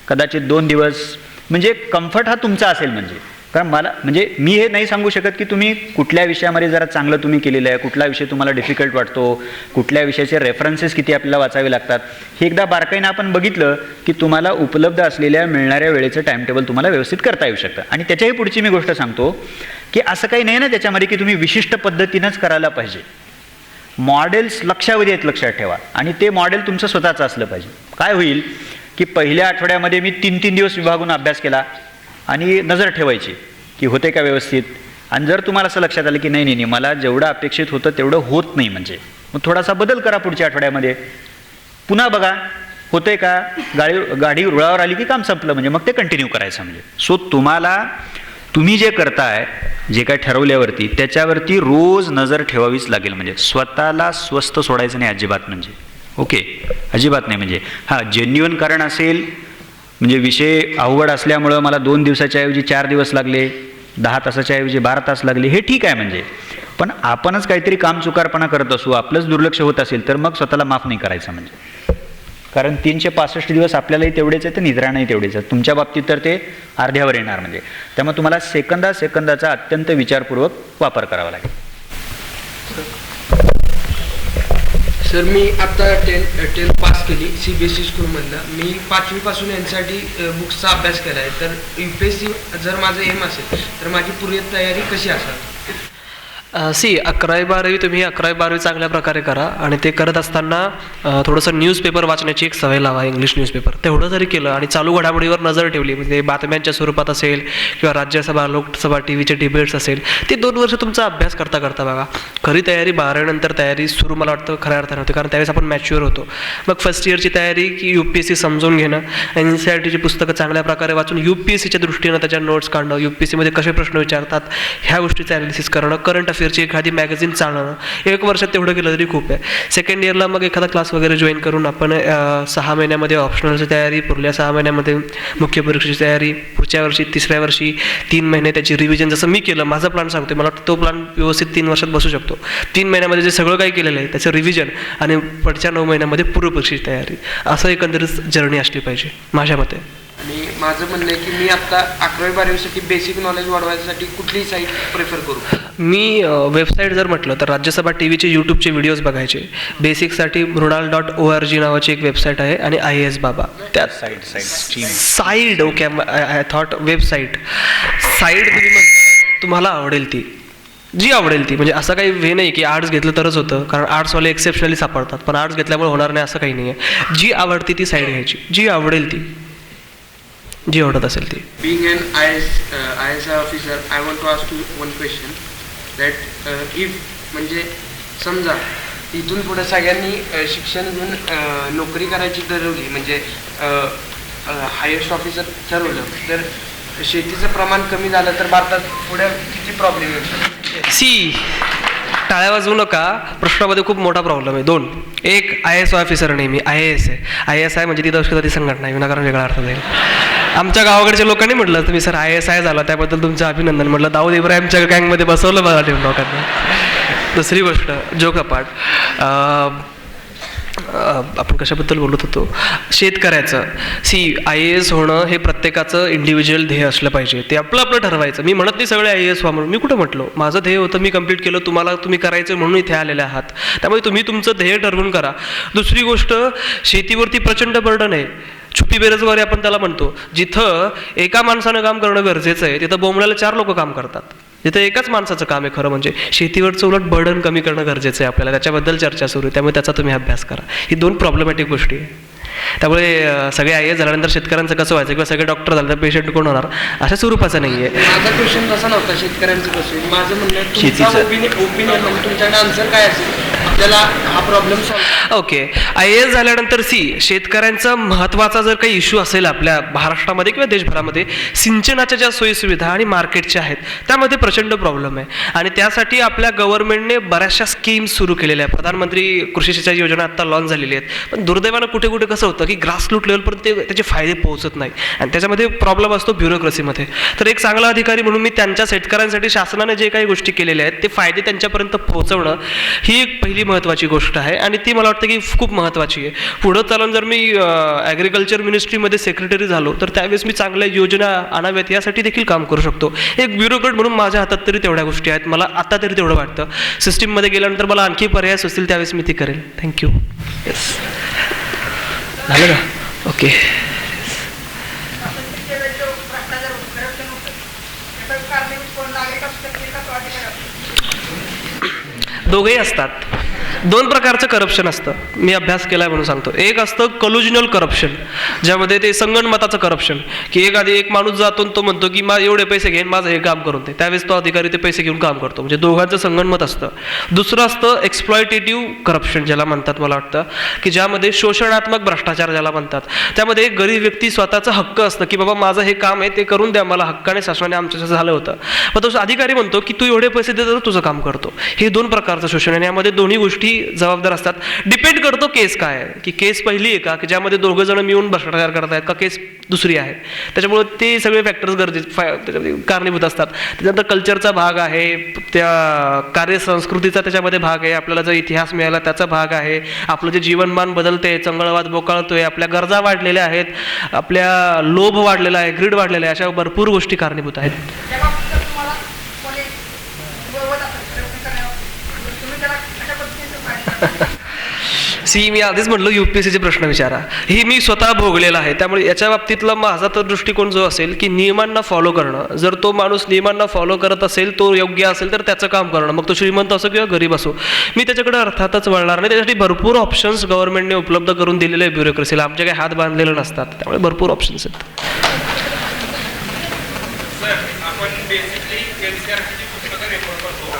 कदाचित 2 दिवस. म्हणजे कम्फर्ट हा तुमचा असेल. म्हणजे कारण मला म्हणजे मी हे नाही सांगू शकत की तुम्ही कुठल्या विषयामध्ये जरा चांगलं तुम्ही केलेलं आहे, कुठला विषय तुम्हाला डिफिकल्ट वाटतो, कुठल्या विषयाचे रेफरन्सेस किती आपल्याला वाचावे लागतात, हे एकदा बारकाईनं आपण बघितलं की तुम्हाला उपलब्ध असलेल्या मिळणाऱ्या वेळेचं टाइम टेबल तुम्हाला व्यवस्थित करता येऊ शकतं. आणि त्याच्याही पुढची मी गोष्ट सांगतो की असं काही नाही ना त्याच्यामध्ये की तुम्ही विशिष्ट पद्धतीनंच करायला पाहिजे. मॉडेल्स लक्षावधी आहेत, लक्षात ठेवा. आणि ते मॉडेल तुमचं स्वतःचं असलं पाहिजे. काय होईल की पहिल्या आठवड्यामध्ये मी 3-3 दिवस विभागून अभ्यास केला आणि नजर ठेवायची, की होते का व्यवस्थित. आणि जर तुम्हाला असं लक्षात आलं की नाही नाही मला जेवढं अपेक्षित होतं तेवढं होत नाही म्हणजे मग थोडासा बदल करा पुढच्या आठवड्यामध्ये. पुन्हा बघा होतंय का, गाडी रुळावर आली की काम संपलं म्हणजे मग ते कंटिन्यू करायचं म्हणजे. सो तुम्ही जे करताय जे काय ठरवल्यावरती त्याच्यावरती रोज नजर ठेवावीच लागेल. म्हणजे स्वतःला स्वस्थ सोडायचं नाही अजिबात म्हणजे. ओके, अजिबात नाही म्हणजे. हां, जेन्युअन कारण असेल म्हणजे विषय अवघड असल्यामुळं मला 2 दिवसाच्या ऐवजी 4 दिवस लागले, 10 तासाच्या ऐवजी 12 तास लागले, हे ठीक आहे म्हणजे. पण आपणच काहीतरी काम चुकारपणा करत असू, आपलंच दुर्लक्ष होत असेल तर मग स्वतःला माफ नाही करायचं म्हणजे. कारण 365 दिवस आपल्यालाही तेवढेच आहेत, निद्राणंही तेवढेच आहेत. तुमच्या बाबतीत तर ते अर्ध्यावर येणार म्हणजे. त्यामुळे तुम्हाला सेकंदाचा अत्यंत विचारपूर्वक वापर करावा लागेल. सर मी आता 10th पास केली CBSE स्कूलमधलं. मी 5वीपासून यांसाठी बुक्सचा अभ्यास केला आहे. तर UPSC जर माझं एम असेल तर माझी पूर्ण तयारी कशी असावी? 11वी-12वी तुम्ही 11वी-12वी चांगल्या प्रकारे करा आणि ते करत असताना थोडंसं न्यूजपेपर वाचण्याची एक सवय लावा, इंग्लिश न्यूजपेपर. तेवढं जरी केलं आणि चालू घडामोडीवर नजर ठेवली म्हणजे बातम्यांच्या स्वरूपात असेल किंवा राज्यसभा लोकसभा TV चे डिबेट्स असेल, ते 2 वर्ष तुमचा अभ्यास करता करता बघा. खरी तयारी 12वी नंतर तयारी सुरू मला वाटतं खऱ्या अर्थाने होते, कारण त्यावेळेस आपण मॅच्युअर होतो. मग फर्स्ट इयरची तयारी की UPSC समजून घेणं, NCERTची पुस्तकं चांगल्या प्रकारे वाचून UPSCच्या दृष्टीनं त्याच्या नोट्स काढणं, UPSCमध्ये कसे प्रश्न विचारतात ह्या गोष्टीचं ॲनालिसिस करणं, करंट अफेअरची एखादी मॅगझिन चालणं, 1 वर्षात तेवढं केलं तरी खूप आहे. सेकंड इयरला मग एखादा क्लास वगैरे जॉईन करून आपण 6 महिन्यामध्ये ऑप्शनलची तयारी, पुढल्या 6 महिन्यामध्ये मुख्य परीक्षेची तयारी, पुढच्या वर्षी 3ऱ्या वर्षी 3 महिने त्याची रिव्हिजन. जसं मी केलं, माझा प्लॅन सांगतो, मला वाटतं तो प्लॅन व्यवस्थित 3 वर्षात बसू शकतो. 3 महिन्यामध्ये जे सगळं काही केलेलं आहे त्याचं रिव्हिजन आणि पुढच्या 9 महिन्यामध्ये पूर्व परीक्षेची तयारी, असं एकंदरीत जर्नी असली पाहिजे माझ्या मते. आणि माझं म्हणणं आहे की मी आता 11वी-12वीसाठी बेसिक नॉलेज वाढवायसाठी कुठली साईट प्रेफर करू? मी वेबसाईट जर म्हटलं तर राज्यसभा TVचे यूट्यूबचे व्हिडिओज बघायचे. बेसिकसाठी मृणाल.org नावाची एक वेबसाईट आहे आणि IAS बाबा. त्यात side okay, I thought website. Side तुम्ही म्हणता तुम्हाला आवडेल ती, जी आवडेल ती. म्हणजे असं काही वे नाही की आर्ट्स घेतलं तरच होतं, कारण आर्ट्सवाले एक्सेप्शनली सापडतात, पण आर्ट्स घेतल्यामुळे होणार नाही असं काही नाही आहे. जी आवडती ती साईड घ्यायची, जी आवडेल ती, जी आवडत असेल ती. Being an IAS officer, I want to ask you one question that if म्हणजे समजा इथून पुढे सगळ्यांनी शिक्षण घेऊन नोकरी करायची ठरवली, म्हणजे हायेस्ट ऑफिसर ठरवलं, तर शेतीचं प्रमाण कमी झालं तर भारतात पुढे किती प्रॉब्लेम येईल? टाळ्या वाजवू नका, प्रश्नामध्ये खूप मोठा प्रॉब्लेम आहे. 2, 1 IAS ऑफिसर नाही, मी IAS आहे. IAS आहे म्हणजे ती दहशतवादी संघटना आहे, विनाकारण वेगळा अर्थ जाईल. आमच्या गावाकडच्या लोकांनी म्हटलं तुम्ही सर IAS झाला त्याबद्दल तुमचं अभिनंदन. म्हटलं दाऊद इब्राहिमच्या गँगमध्ये बसवलं बघा ठेवून लोकांना. दुसरी गोष्ट जोक अपार्ट, आपण कशाबद्दल बोलत होतो, शेतकऱ्याचं. IAS होणं हे प्रत्येकाचं इंडिव्हिज्युअल ध्येय असलं पाहिजे, ते आपलं आपलं ठरवायचं. मी म्हणत नाही सगळे IAS व्हा म्हणून, मी कुठं म्हटलो, माझं ध्येय होतं, मी कंप्लीट केलं, तुम्ही करायचं म्हणून इथे आलेले आहात, त्यामुळे तुम्ही तुमचं ध्येय ठरवून करा. दुसरी गोष्ट, शेतीवरती प्रचंड बर्डन आहे, छुपी बेरोजगारी आपण त्याला म्हणतो. जिथं एका माणसानं काम करणं गरजेचं आहे तिथं बोंबल्याला 4 लोक काम करतात. जिथं एकाच माणसाचं काम आहे खरं म्हणजे. शेतीवरचं उलट बर्डन कमी करणं गरजेचं आहे आपल्याला, त्याच्याबद्दल चर्चा सुरू आहे, त्यामुळे त्याचा तुम्ही अभ्यास करा. ही 2 प्रॉब्लेमॅटिक गोष्टी आहे. त्यामुळे सगळे IAS झाल्यानंतर शेतकऱ्यांचं कसं व्हायचं किंवा सगळे डॉक्टर झाले तर पेशंट कोण होणार, अशा स्वरूपाचं नाही आहे. माझा क्वेश्चन तसा नव्हता शेतकऱ्यांचं कसं. माझं म्हणणं तुमचं ओपिनियन म्हणजे तुमच्याकडे आन्सर काय असेल आपल्याला हा प्रॉब्लेम सॉल्व्ह. ओके, IAS झाल्यानंतर शेतकऱ्यांचा महत्त्वाचा जर काही इश्यू असेल आपल्या महाराष्ट्रामध्ये किंवा देशभरामध्ये, सिंचनाच्या ज्या सोयीसुविधा आणि मार्केटच्या आहेत त्यामध्ये प्रचंड प्रॉब्लेम आहे. आणि त्यासाठी आपल्या गव्हर्नमेंटने बऱ्याचशा स्कीम्स सुरू केलेल्या आहेत. प्रधानमंत्री कृषी सिंचाई योजना आत्ता लॉन्च झालेली आहेत, पण दुर्दैवानं कुठे कुठे कसं होतं की ग्रासरूट लेवलपर्यंत त्याचे फायदे पोहोचत नाही आणि त्याच्यामध्ये प्रॉब्लेम असतो ब्युरोक्रेसीमध्ये. तर एक चांगला अधिकारी म्हणून मी त्यांच्या शेतकऱ्यांसाठी शासनाने जे काही गोष्टी केलेल्या आहेत ते फायदे त्यांच्यापर्यंत पोहोचवणं ही एक पहिली महत्त्वाची गोष्ट आहे आणि ती मला वाटतं की खूप महत्त्वाची आहे. पुढं चालून जर मी ॲग्रिकल्चर मिनिस्ट्रीमध्ये सेक्रेटरी झालो तर त्यावेळेस मी चांगल्या योजना आणाव्यात यासाठी देखील काम करू शकतो. एक ब्युरोक्रेट म्हणून माझ्या हातात तरी तेवढ्या गोष्टी आहेत, मला आता तरी तेवढं वाटतं. सिस्टीममध्ये गेल्यानंतर मला आणखी पर्याय असतील त्यावेळेस मी ती करेल. थँक्यू. येस, झालं का? ओके. दोघेही असतात. दोन प्रकारचं करप्शन असतं, मी अभ्यास केलाय म्हणून सांगतो. एक असतं कलुजनल करप्शन, ज्यामध्ये ते संगणमताचं करप्शन, की एक माणूस जातो आणि तो म्हणतो की एवढे पैसे घेईन, माझं हे काम करून दे, त्यावेळेस तो अधिकारी ते पैसे घेऊन काम करतो, म्हणजे दोघांचं संगणमत असतं. दुसरं असतं एक्सप्लॉयटेटिव्ह करप्शन, ज्याला म्हणतात मला वाटतं, की ज्यामध्ये शोषणात्मक भ्रष्टाचार ज्याला म्हणतात. त्यामध्ये एक गरीब व्यक्ती स्वतःचा हक्क असतं की बाबा माझं हे काम आहे ते करून द्या मला, हक्काने शासनाने आमच्याशी झालं होतं, पण तो अधिकारी म्हणतो की तू एवढे पैसे देतो तुझं काम करतो. हे दोन प्रकारचं शोषण आहे. यामध्ये दोन्ही गोष्टी जबाबदार असतात. डिपेंड करतो केस काय आहे, की केस पहिली आहे का की ज्यामध्ये दोघं जण मिळून भ्रष्टाचार करत आहेत, का केस दुसरी आहे. त्याच्यामुळे ते सगळे फॅक्टर्स त्याच्यामध्ये कारणीभूत असतात. त्याच्यानंतर कल्चरचा भाग आहे, त्या कार्यसंस्कृतीचा त्याच्यामध्ये भाग आहे, आपल्याला जो इतिहास मिळाला त्याचा भाग आहे, आपलं जे जीवनमान बदलते, चंगळवाद बोकाळतोय, आपल्या गरजा वाढलेल्या आहेत, आपल्या लोभ वाढलेला आहे, ग्रीड वाढलेला आहे, अशा भरपूर गोष्टी कारणीभूत आहेत. त्या बाबतीत जर तुम्हाला कोणी वळवत असेल प्रयत्न करण्यावर तुम्ही त्याला कशा पद्धतीने सांगितलं? मी आधीच म्हटलं UPSCचे प्रश्न विचारा, ही मी स्वतः भोगलेला आहे. त्यामुळे याच्या बाबतीतला माझा तर दृष्टिकोन जो असेल की नियमांना फॉलो करणं, जर तो माणूस नियमांना फॉलो करत असेल, तो योग्य असेल तर त्याचं काम करणं, मग तो श्रीमंत असो किंवा गरीब असो, मी त्याच्याकडे अर्थातच वळणार नाही. त्याच्यासाठी भरपूर ऑप्शन्स गव्हर्नमेंटने उपलब्ध करून दिलेले आहे ब्युरोक्रेसीला, आमचे काही हात बांधलेले नसतात, त्यामुळे भरपूर ऑप्शन्स आहेत. सर, आपण बेसिकली NCERTची पुस्तकं रेफर करतो,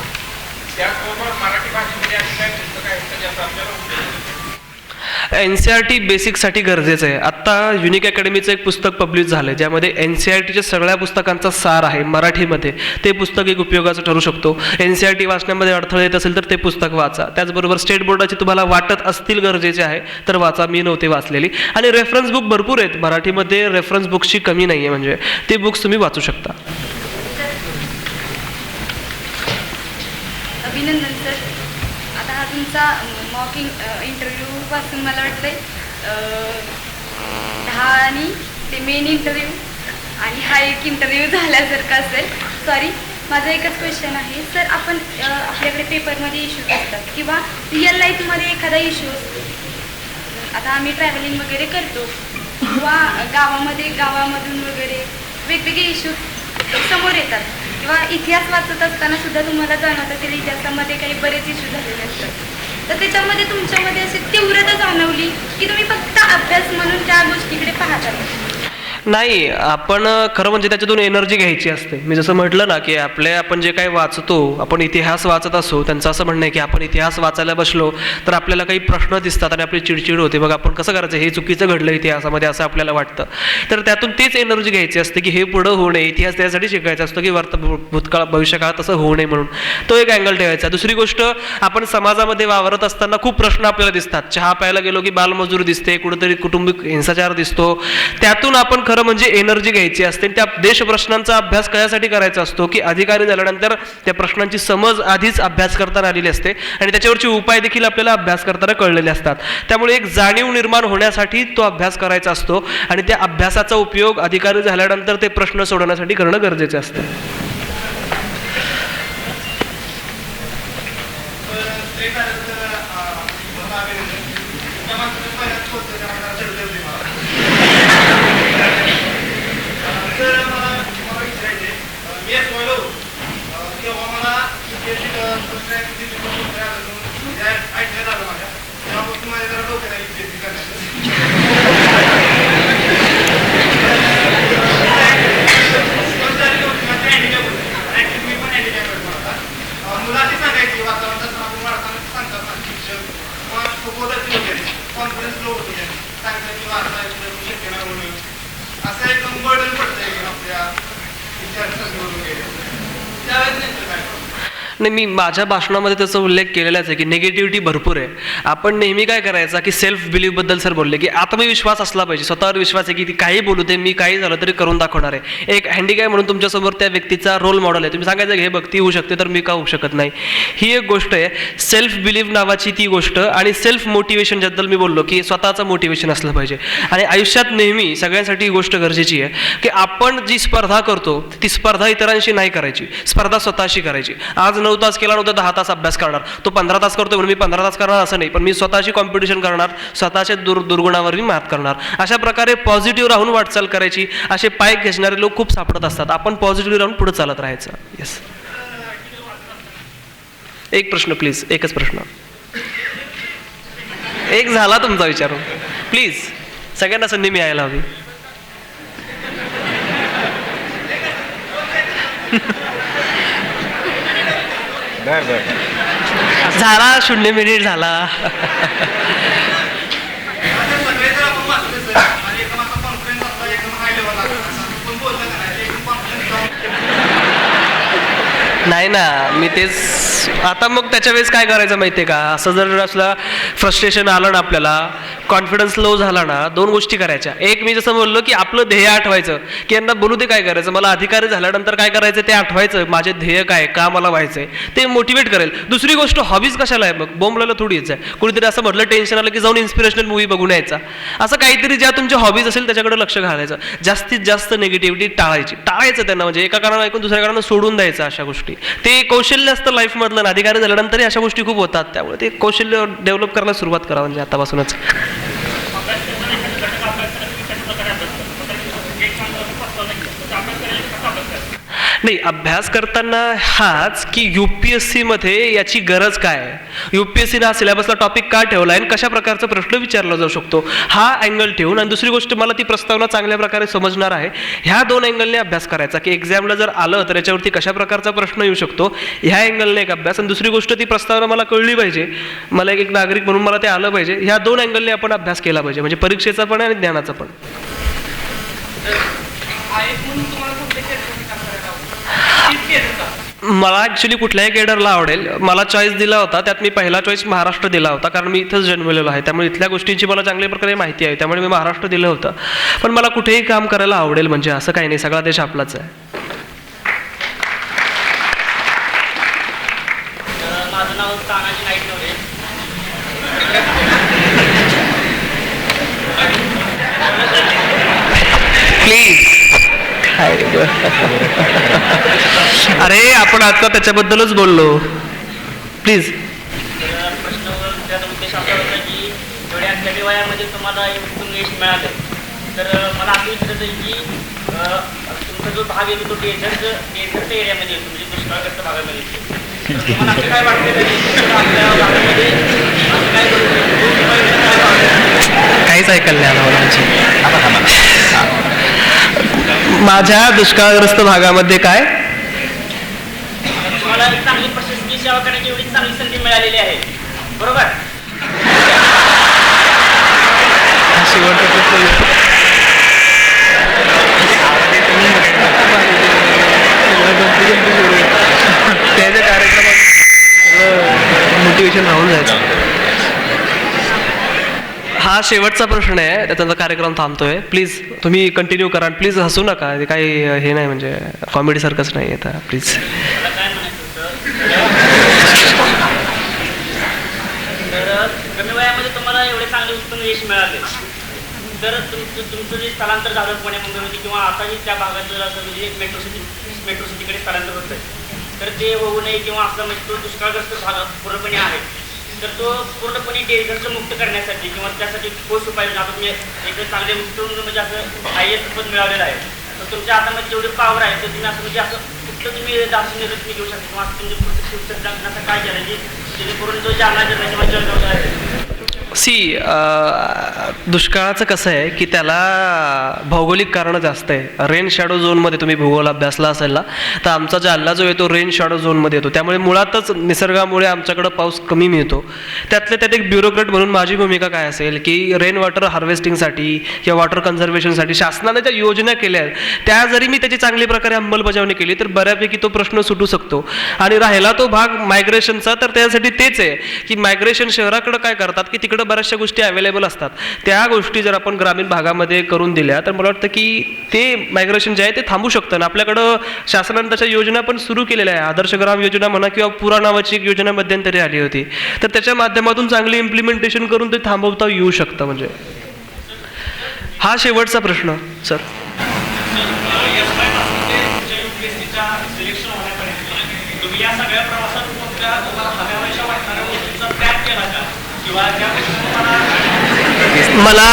त्याचबरोबर मराठी भाषेमध्ये अशी काय पुस्तकं आहेत का ज्याचा आपल्याला उपयोग होतो? NCERT बेसिकसाठी गरजेचं आहे. आत्ता युनिक अकॅडमीचं एक पुस्तक पब्लिश झालं आहे, ज्यामध्ये NCERTच्या सगळ्या पुस्तकांचा सार आहे मराठीमध्ये. ते पुस्तक एक उपयोगाचं ठरू शकतो. NCERT वाचण्यामध्ये अडथळे येत असेल तर ते पुस्तक वाचा. त्याचबरोबर स्टेट बोर्डाची तुम्हाला वाटत असतील गरजेचे आहे तर वाचा, मी नव्हते वाचलेली. आणि रेफरन्स बुक भरपूर आहेत मराठीमध्ये, रेफरन्स बुक्सची कमी नाही आहे, म्हणजे ते बुक्स तुम्ही वाचू शकता. अभिनंदन सर. आता हा तुमचा मॉक इंटरव्ह्यूपासून मला वाटतंय 10 आणि ते मेन इंटरव्ह्यू आणि हा एक इंटरव्ह्यू झाल्यासारखा असेल. सॉरी, माझा एकच क्वेश्चन आहे सर. आपण आपल्याकडे पेपरमध्ये इश्यूज असतात किंवा रिअल लाईफमध्ये एखादा इश्यू असतो. आता आम्ही ट्रॅव्हलिंग वगैरे करतो किंवा गावामधून वगैरे वेगवेगळे इश्यूज समोर येतात, किंवा इतिहास वाचत असताना सुद्धा तुम्हाला जाणवत असेल इतिहासामध्ये काही बरेच इश्यू झालेले असतात. तर त्याच्यामध्ये तुमच्यामध्ये अशी तीव्रता जाणवली की तुम्ही फक्त अभ्यास म्हणून त्या गोष्टीकडे पाहता? नाही, आपण खरं म्हणजे त्याच्यातून एनर्जी घ्यायची असते. मी जसं म्हटलं ना की आपण जे काही वाचतो, आपण इतिहास वाचत असो, त्यांचं असं म्हणणं आहे की आपण इतिहास वाचायला बसलो तर आपल्याला काही प्रश्न दिसतात आणि आपली चिडचिड होते, बघ आपण कसं करायचं, हे चुकीचं घडलं इतिहासामध्ये असं आपल्याला वाटतं. तर त्यातून तेच एनर्जी घ्यायची असते की हे पुढं होऊ नये, इतिहास त्यासाठी शिकायचा असतो की भूतकाळ भविष्यकाळात तसं होऊ नये म्हणून तो एक अँगल ठेवायचा. दुसरी गोष्ट, आपण समाजामध्ये वावरत असताना खूप प्रश्न आपल्याला दिसतात. चहा प्यायला गेलो की बालमजुरी दिसते, कुठेतरी कौटुंबिक हिंसाचार दिसतो. त्यातून आपण खरं म्हणजे एनर्जी घ्यायची असते. त्या देशप्रश्नांचा अभ्यास कशासाठी करायचा असतो की अधिकारी झाल्यानंतर त्या प्रश्नांची समज आधीच अभ्यास करताना आलेली असते आणि त्याच्यावरचे उपाय देखील आपल्याला अभ्यास करताना कळलेले असतात. त्यामुळे एक जाणीव निर्माण होण्यासाठी तो अभ्यास करायचा असतो आणि त्या अभ्यासाचा उपयोग अधिकारी झाल्यानंतर ते प्रश्न सोडवण्यासाठी करणं गरजेचं असतं. नाही, मी माझ्या भाषणामध्ये त्याचा उल्लेख केलेलाच आहे की निगेटिव्हिटी भरपूर आहे. आपण नेहमी काय करायचं की सेल्फ बिलीव्हबद्दल सर बोलले की आत्मविश्वास असला पाहिजे, स्वतःवर विश्वास आहे की ती काही बोलू दे, मी काही झालं तरी करून दाखवणार आहे. एक हँडिकॅप म्हणून तुमच्यासमोर त्या व्यक्तीचा रोल मॉडेल आहे, तुम्ही सांगायचं हे बघ ती होऊ शकते तर मी का होऊ शकत नाही. ही एक गोष्ट आहे, सेल्फ बिलीव्ह नावाची ती गोष्ट. आणि सेल्फ मोटिवेशन ज्याबद्दल मी बोललो की स्वतःचं मोटिवेशन असलं पाहिजे. आणि आयुष्यात नेहमी सगळ्यांसाठी ही गोष्ट गरजेची आहे की आपण जी स्पर्धा करतो ती स्पर्धा इतरांशी नाही करायची, स्पर्धा स्वतःशी करायची. आज 9 तास केला नव्हता 10 तास अभ्यास करणार, तो 15 तास करतो म्हणून मी 15 तास करणार असं नाही, पण मी स्वतःची कॉम्पिटिशन करणार, स्वतःच्या दुर्गुणावर मी मात करणार. अशा प्रकारे पॉझिटिव्ह राहून वाटचाल करायची. असे पाय घेणारे लोक खूप सापडत असतात, आपण पॉझिटिव्ह राहून पुढे चालत राहायचं. येस, एक प्रश्न प्लीज, एकच प्रश्न. एक झाला तुमचा विचारून. प्लीज सगळ्यांना संधी मिळायला हवी. झाला 0 मिनिट झाला. नाही ना, मी तेच आता मग त्याच्या वेळेस काय करायचं माहिती आहे का, असं जर असला फ्रस्ट्रेशन आलं ना, आपल्याला कॉन्फिडन्स लो झाला ना, 2 गोष्टी करायच्या. एक, मी जसं बोललो की आपलं ध्येय आठवायचं, की यांना बोलू दे काय करायचं, मला अधिकारी झाल्यानंतर काय करायचं ते आठवायचं, माझे ध्येय काय, का मला व्हायचंय ते मोटिवेट करेल. दुसरी गोष्ट, हॉबीज कशाला आहे, मग बोंबलायला थोडी यायचं आहे. कुणीतरी असं म्हटलं टेन्शन आलं की जाऊन इन्स्पिरेशनल मूवी बघून यायचा. असं काहीतरी ज्या तुमच्या हॉबीज असेल त्याच्याकडे लक्ष घालायचं. जास्तीत जास्त निगेटिव्हिटी टाळायचं त्यांना, म्हणजे एका कारणानं ऐकून दुसऱ्या कारणानं सोडून द्यायचं. अशा गोष्टी ते कौशल्य असतं लाईफमधलं, अधिकारी झाल्यानंतरही अशा गोष्टी खूप होतात. त्यामुळे ते कौशल्य डेव्हलप करायला सुरुवात करा, म्हणजे आतापासूनच. नाही, अभ्यास करताना हाच की UPSC मध्ये याची गरज काय आहे, UPSCने हा सिलेबसला टॉपिक का ठेवला आहे आणि कशा प्रकारचा प्रश्न विचारला जाऊ शकतो हा अँगल ठेवून, आणि दुसरी गोष्ट मला ती प्रस्तावना चांगल्या प्रकारे समजणार आहे, ह्या 2 अँगलने अभ्यास करायचा. की एक्झामला जर आलं तर याच्यावरती कशा प्रकारचा प्रश्न येऊ शकतो ह्या अँगलने एक अभ्यास, आणि दुसरी गोष्ट ती प्रस्तावना मला कळली पाहिजे, मला एक नागरिक म्हणून मला ते आलं पाहिजे. ह्या 2 अँगलने आपण अभ्यास केला पाहिजे, म्हणजे परीक्षेचा पण आणि ज्ञानाचा पण. मला ॲक्च्युली कुठल्याही केडरला आवडेल. मला चॉईस दिला होता, त्यात मी पहिला चॉईस महाराष्ट्र दिला होता, कारण मी इथंच जन्मलेलो आहे, त्यामुळे इथल्या गोष्टींची मला चांगल्या प्रकारे माहिती आहे, त्यामुळे मी महाराष्ट्र दिलं होतं. पण मला कुठेही काम करायला आवडेल, म्हणजे असं काही नाही, सगळा देश आपलाच आहे. माझं नाव तानाजी नाईकनवरे. प्लीज. अरे आपण आता त्याच्याबद्दलच बोललो, प्लीज. प्रश्न त्याचा उद्देश असा होता की एवढ्या कमी वयामध्ये तुम्हाला इथून यश मिळालं, तर मला असं विचारायचं आहे की तुमचा जो भाग येतो तो डेझर्टच्या एरियामध्ये येतो, म्हणजे दुष्काळग्रस्त भागामध्ये येतो. तर तुम्हाला असं काय वाटतं की आपल्या भागामध्ये असं काय काहीच ऐकायला नाही आलं मला. माझ्या दुष्काळग्रस्त भागामध्ये काय तुम्हाला एक चांगली प्रशासकीय सेवा करण्याची एवढी चांगली संधी मिळालेली आहे, बरोबर? शेवटचा प्रश्न त्याच्या कार्यक्रमात मोटिवेशन राहून जायचं. हा शेवटचा प्रश्न आहे, त्याचा कार्यक्रम थांबतोय. प्लीज तुम्ही कंटिन्यू करा, प्लीज हसू नका, ते काही हे नाही, म्हणजे कॉमेडी सारखंच नाही येतं. प्लीज. मला काय म्हणायचं तर कमी वयामध्ये तुम्हाला एवढे चांगले उत्तम यश मिळाले, तर तुमचं जे स्थलांतर झालं पुणे मुंबईमध्ये किंवा आताही त्या भागात जर असं म्हणजे मेट्रो सिटीकडे स्थलांतर होत आहे, तर ते होऊ नये, किंवा आपला म्हणजे तो दुष्काळग्रस्त भाग पूर्णपणे आहे, तर तो पूर्णपणे डेझर्ट मुक्त करण्यासाठी किंवा त्यासाठी ठोस उपाययोजना, आता तुम्ही एक चांगले उत्तम म्हणजे असं IAS पद मिळवलेलं आहे, तर तुमच्या हातामध्ये जेवढी पॉवर आहे तर तुम्ही असं म्हणजे असं कुठलं तुम्ही जास्त निर्णय तुम्ही घेऊ शकता, किंवा असं तुमचे पुढचं फ्युचर जगण्याचं काय केलं की जेणेकरून तो जालना जिल्हा किंवा जळगावचा आहे. दुष्काळाचं कसं आहे की त्याला भौगोलिक कारणं जास्त आहे. रेन शॅडो झोनमध्ये तुम्ही भूगोल अभ्यासला असेल ना, तर आमचा जालना जो येतो रेन शॅडो झोनमध्ये येतो, त्यामुळे मुळातच निसर्गामुळे आमच्याकडं पाऊस कमी मिळतो. त्यातल्या त्यात एक ब्युरोक्रेट म्हणून माझी भूमिका काय असेल की रेन वॉटर हार्वेस्टिंगसाठी किंवा वॉटर कन्झर्वेशनसाठी शासनाने ज्या योजना केल्या आहेत त्या जरी मी त्याची चांगली प्रकारे अंमलबजावणी केली तर बऱ्यापैकी तो प्रश्न सुटू शकतो. आणि राहिला तो भाग मायग्रेशनचा, तर त्यासाठी तेच आहे की मायग्रेशन शहराकडे काय करतात की तिकडं बऱ्याचशा गोष्टी अवेलेबल असतात, त्या गोष्टी जर आपण ग्रामीण भागामध्ये करून दिल्या तर मला वाटतं की ते मायग्रेशन जे आहे ते थांबू शकतं. आणि आपल्याकडं शासनाने त्याच्या योजना पण सुरू केलेल्या आहे. आदर्श ग्राम योजना म्हणा किंवा पुरा नावाची एक योजना मध्यंतरी आली होती, तर त्याच्या माध्यमातून चांगली इम्प्लिमेंटेशन करून ते थांबवता येऊ शकतं. म्हणजे हा शेवटचा प्रश्न सर. तुम्ही या सगळ्या प्रवासात तुम्हाला हव्याशा वाटणाऱ्या गोष्टींचा त्याग केला का, किंवा ज्या गोष्टी मला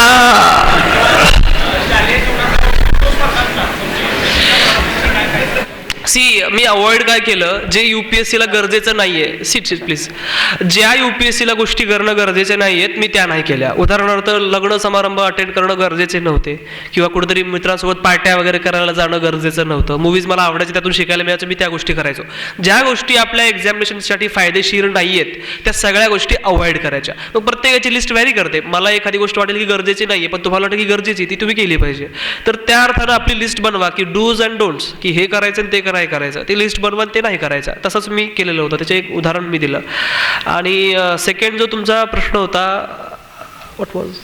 मी अवॉइड काय केलं, जे UPSCला गरजेचं नाहीये, सीट प्लीज, ज्या UPSCला गोष्टी करणं गरजेचे नाहीयेत मी त्या नाही केल्या. उदाहरणार्थ लग्न समारंभ अटेंड करणं गरजेचे नव्हते, किंवा कुठेतरी मित्रांसोबत पार्ट्या वगैरे करायला जाणं गरजेचं नव्हतं, मूवीज मला आवडायचे त्यातून शिकायला मिळायचं, मी त्या गोष्टी करायचो. ज्या गोष्टी आपल्या एक्झामिनेशनसाठी फायदेशीर नाहीयेत त्या सगळ्या गोष्टी अवॉइड करायच्या. मग प्रत्येकाची लिस्ट व्हॅरी करते. मला एखादी गोष्ट वाटेल की गरजेची नाहीये पण तुम्हाला वाटेल की गरजेची, ती तुम्ही केली पाहिजे. तर त्या अर्थानं आपली लिस्ट बनवा की डूज अँड डोंट्स, की हे करायचं आणि ते नाही करायचं, ती लिस्ट बनवा ते नाही करायचं. तसंच मी केलेलं होतं, त्याचे एक उदाहरण मी दिलं. आणि सेकंड जो तुमचा प्रश्न होता, व्हॉट वॉज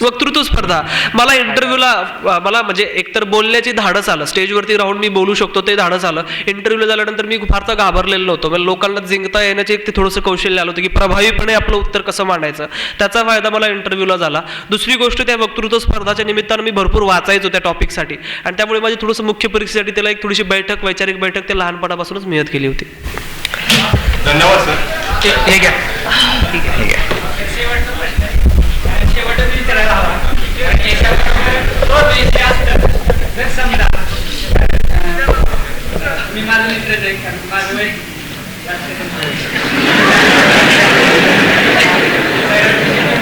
वक्तृत्व स्पर्धा. मला इंटरव्ह्यूला मला म्हणजे एकतर बोलण्याची धाडस आलं, स्टेजवरती राहून मी बोलू शकतो ते धाडस आलं. इंटरव्ह्यूला झाल्यानंतर मी फारसा घाबरलेलो नव्हतो, म्हणजे लोकांना जिंकता येण्याचे एक ते थोडंसं कौशल्य आलं होतं की प्रभावीपणे आपलं उत्तर कसं मांडायचं. त्याचा फायदा मला इंटरव्ह्यूला झाला. दुसरी गोष्ट, त्या वक्तृत्व स्पर्धाच्या निमित्तानं मी भरपूर वाचायचो त्या टॉपिकसाठी, आणि त्यामुळे माझी थोडंसं मुख्य परीक्षेसाठी त्याला एक थोडीशी बैठक, वैचारिक बैठक ते लहानपणापासूनच मिळत गेली होती. धन्यवाद सर. हे घ्या, ठीक आहे, हे घ्या. शेवटच विचारायला हवा, जर समजा मी माझं मित्र आहे, माझं वय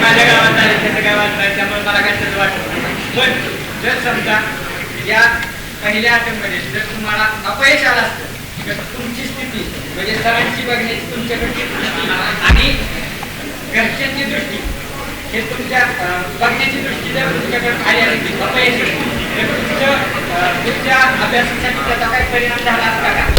माझ्या गावात आहे, त्याच्या गावात नाही, त्यामुळे मला काय त्याचं वाटत. पण जर समजा या पहिल्या अटेम्प्टमध्ये जर तुम्हाला अपयश आलं असतं तर तुमची स्थिती म्हणजे सरांची बघण्याची तुमच्याकडची आणि घरच्यांची दृष्टी, हे तुमच्या बघण्याची दृष्टी जर तुमच्याकडे आली आहे अपयश, तर तुमच्या अभ्यासासाठी त्याचा काय परिणाम झाला असता का?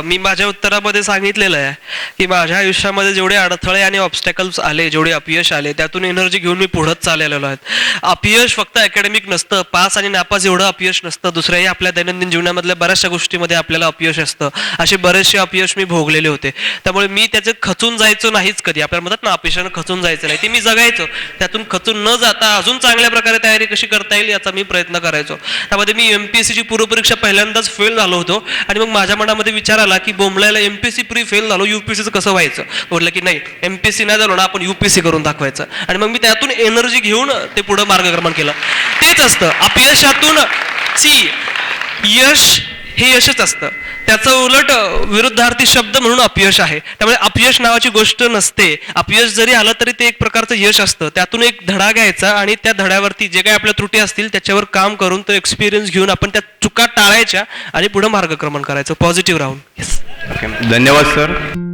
मी माझ्या उत्तरामध्ये सांगितलेलं आहे की माझ्या आयुष्यामध्ये जेवढे अडथळे आणि ऑब्स्टॅकल्स आले, जेवढे अपयश आले, त्यातून एनर्जी घेऊन मी पुढंच चाललेलो आहे. अपयश फक्त अकॅडमिक नसतं, पास आणि नापास एवढं अपयश नसतं, दुसऱ्याही आपल्या दैनंदिन जीवनामधल्या बऱ्याचशा गोष्टीमध्ये आपल्याला अपयश असतं. असे बरेचसे अपयश मी भोगलेले होते, त्यामुळे मी त्याचं खचून जायचो नाहीच कधी. आपल्याला म्हणतात ना अपयशानं खचून जायचं नाही, ते मी जगायचो. त्यातून खचून न जाता अजून चांगल्या प्रकारे तयारी कशी करता येईल याचा मी प्रयत्न करायचो. त्यामध्ये मी MPSCची पूर्वपरीक्षा पहिल्यांदाच फेल झालो होतो, आणि मग माझ्या मनामध्ये विचार आला की बोंबलायला MPSC प्री फेल झालो, UPSCचं कसं व्हायचं. म्हटलं की नाही, MPSC नाही झालो ना, आपण UPSC करून दाखवायचं. आणि मग मी त्यातून एनर्जी घेऊन ते पुढे मार्गक्रमण केलं. तेच असतं अपयशातून, यश हे यशच असतं, त्याचं उलट विरुद्धार्थी शब्द म्हणून अपयश आहे. त्यामुळे अपयश नावाची गोष्ट नसते. अपयश जरी आलं तरी ते एक प्रकारचं यश असतं. त्यातून एक धडा घ्यायचा आणि त्या धड्यावरती जे काही आपल्या त्रुटी असतील त्याच्यावर काम करून तो एक्सपिरियन्स घेऊन आपण त्या चुका टाळायच्या आणि पुढे मार्गक्रमण करायचं पॉझिटिव्ह राहून. धन्यवाद सर.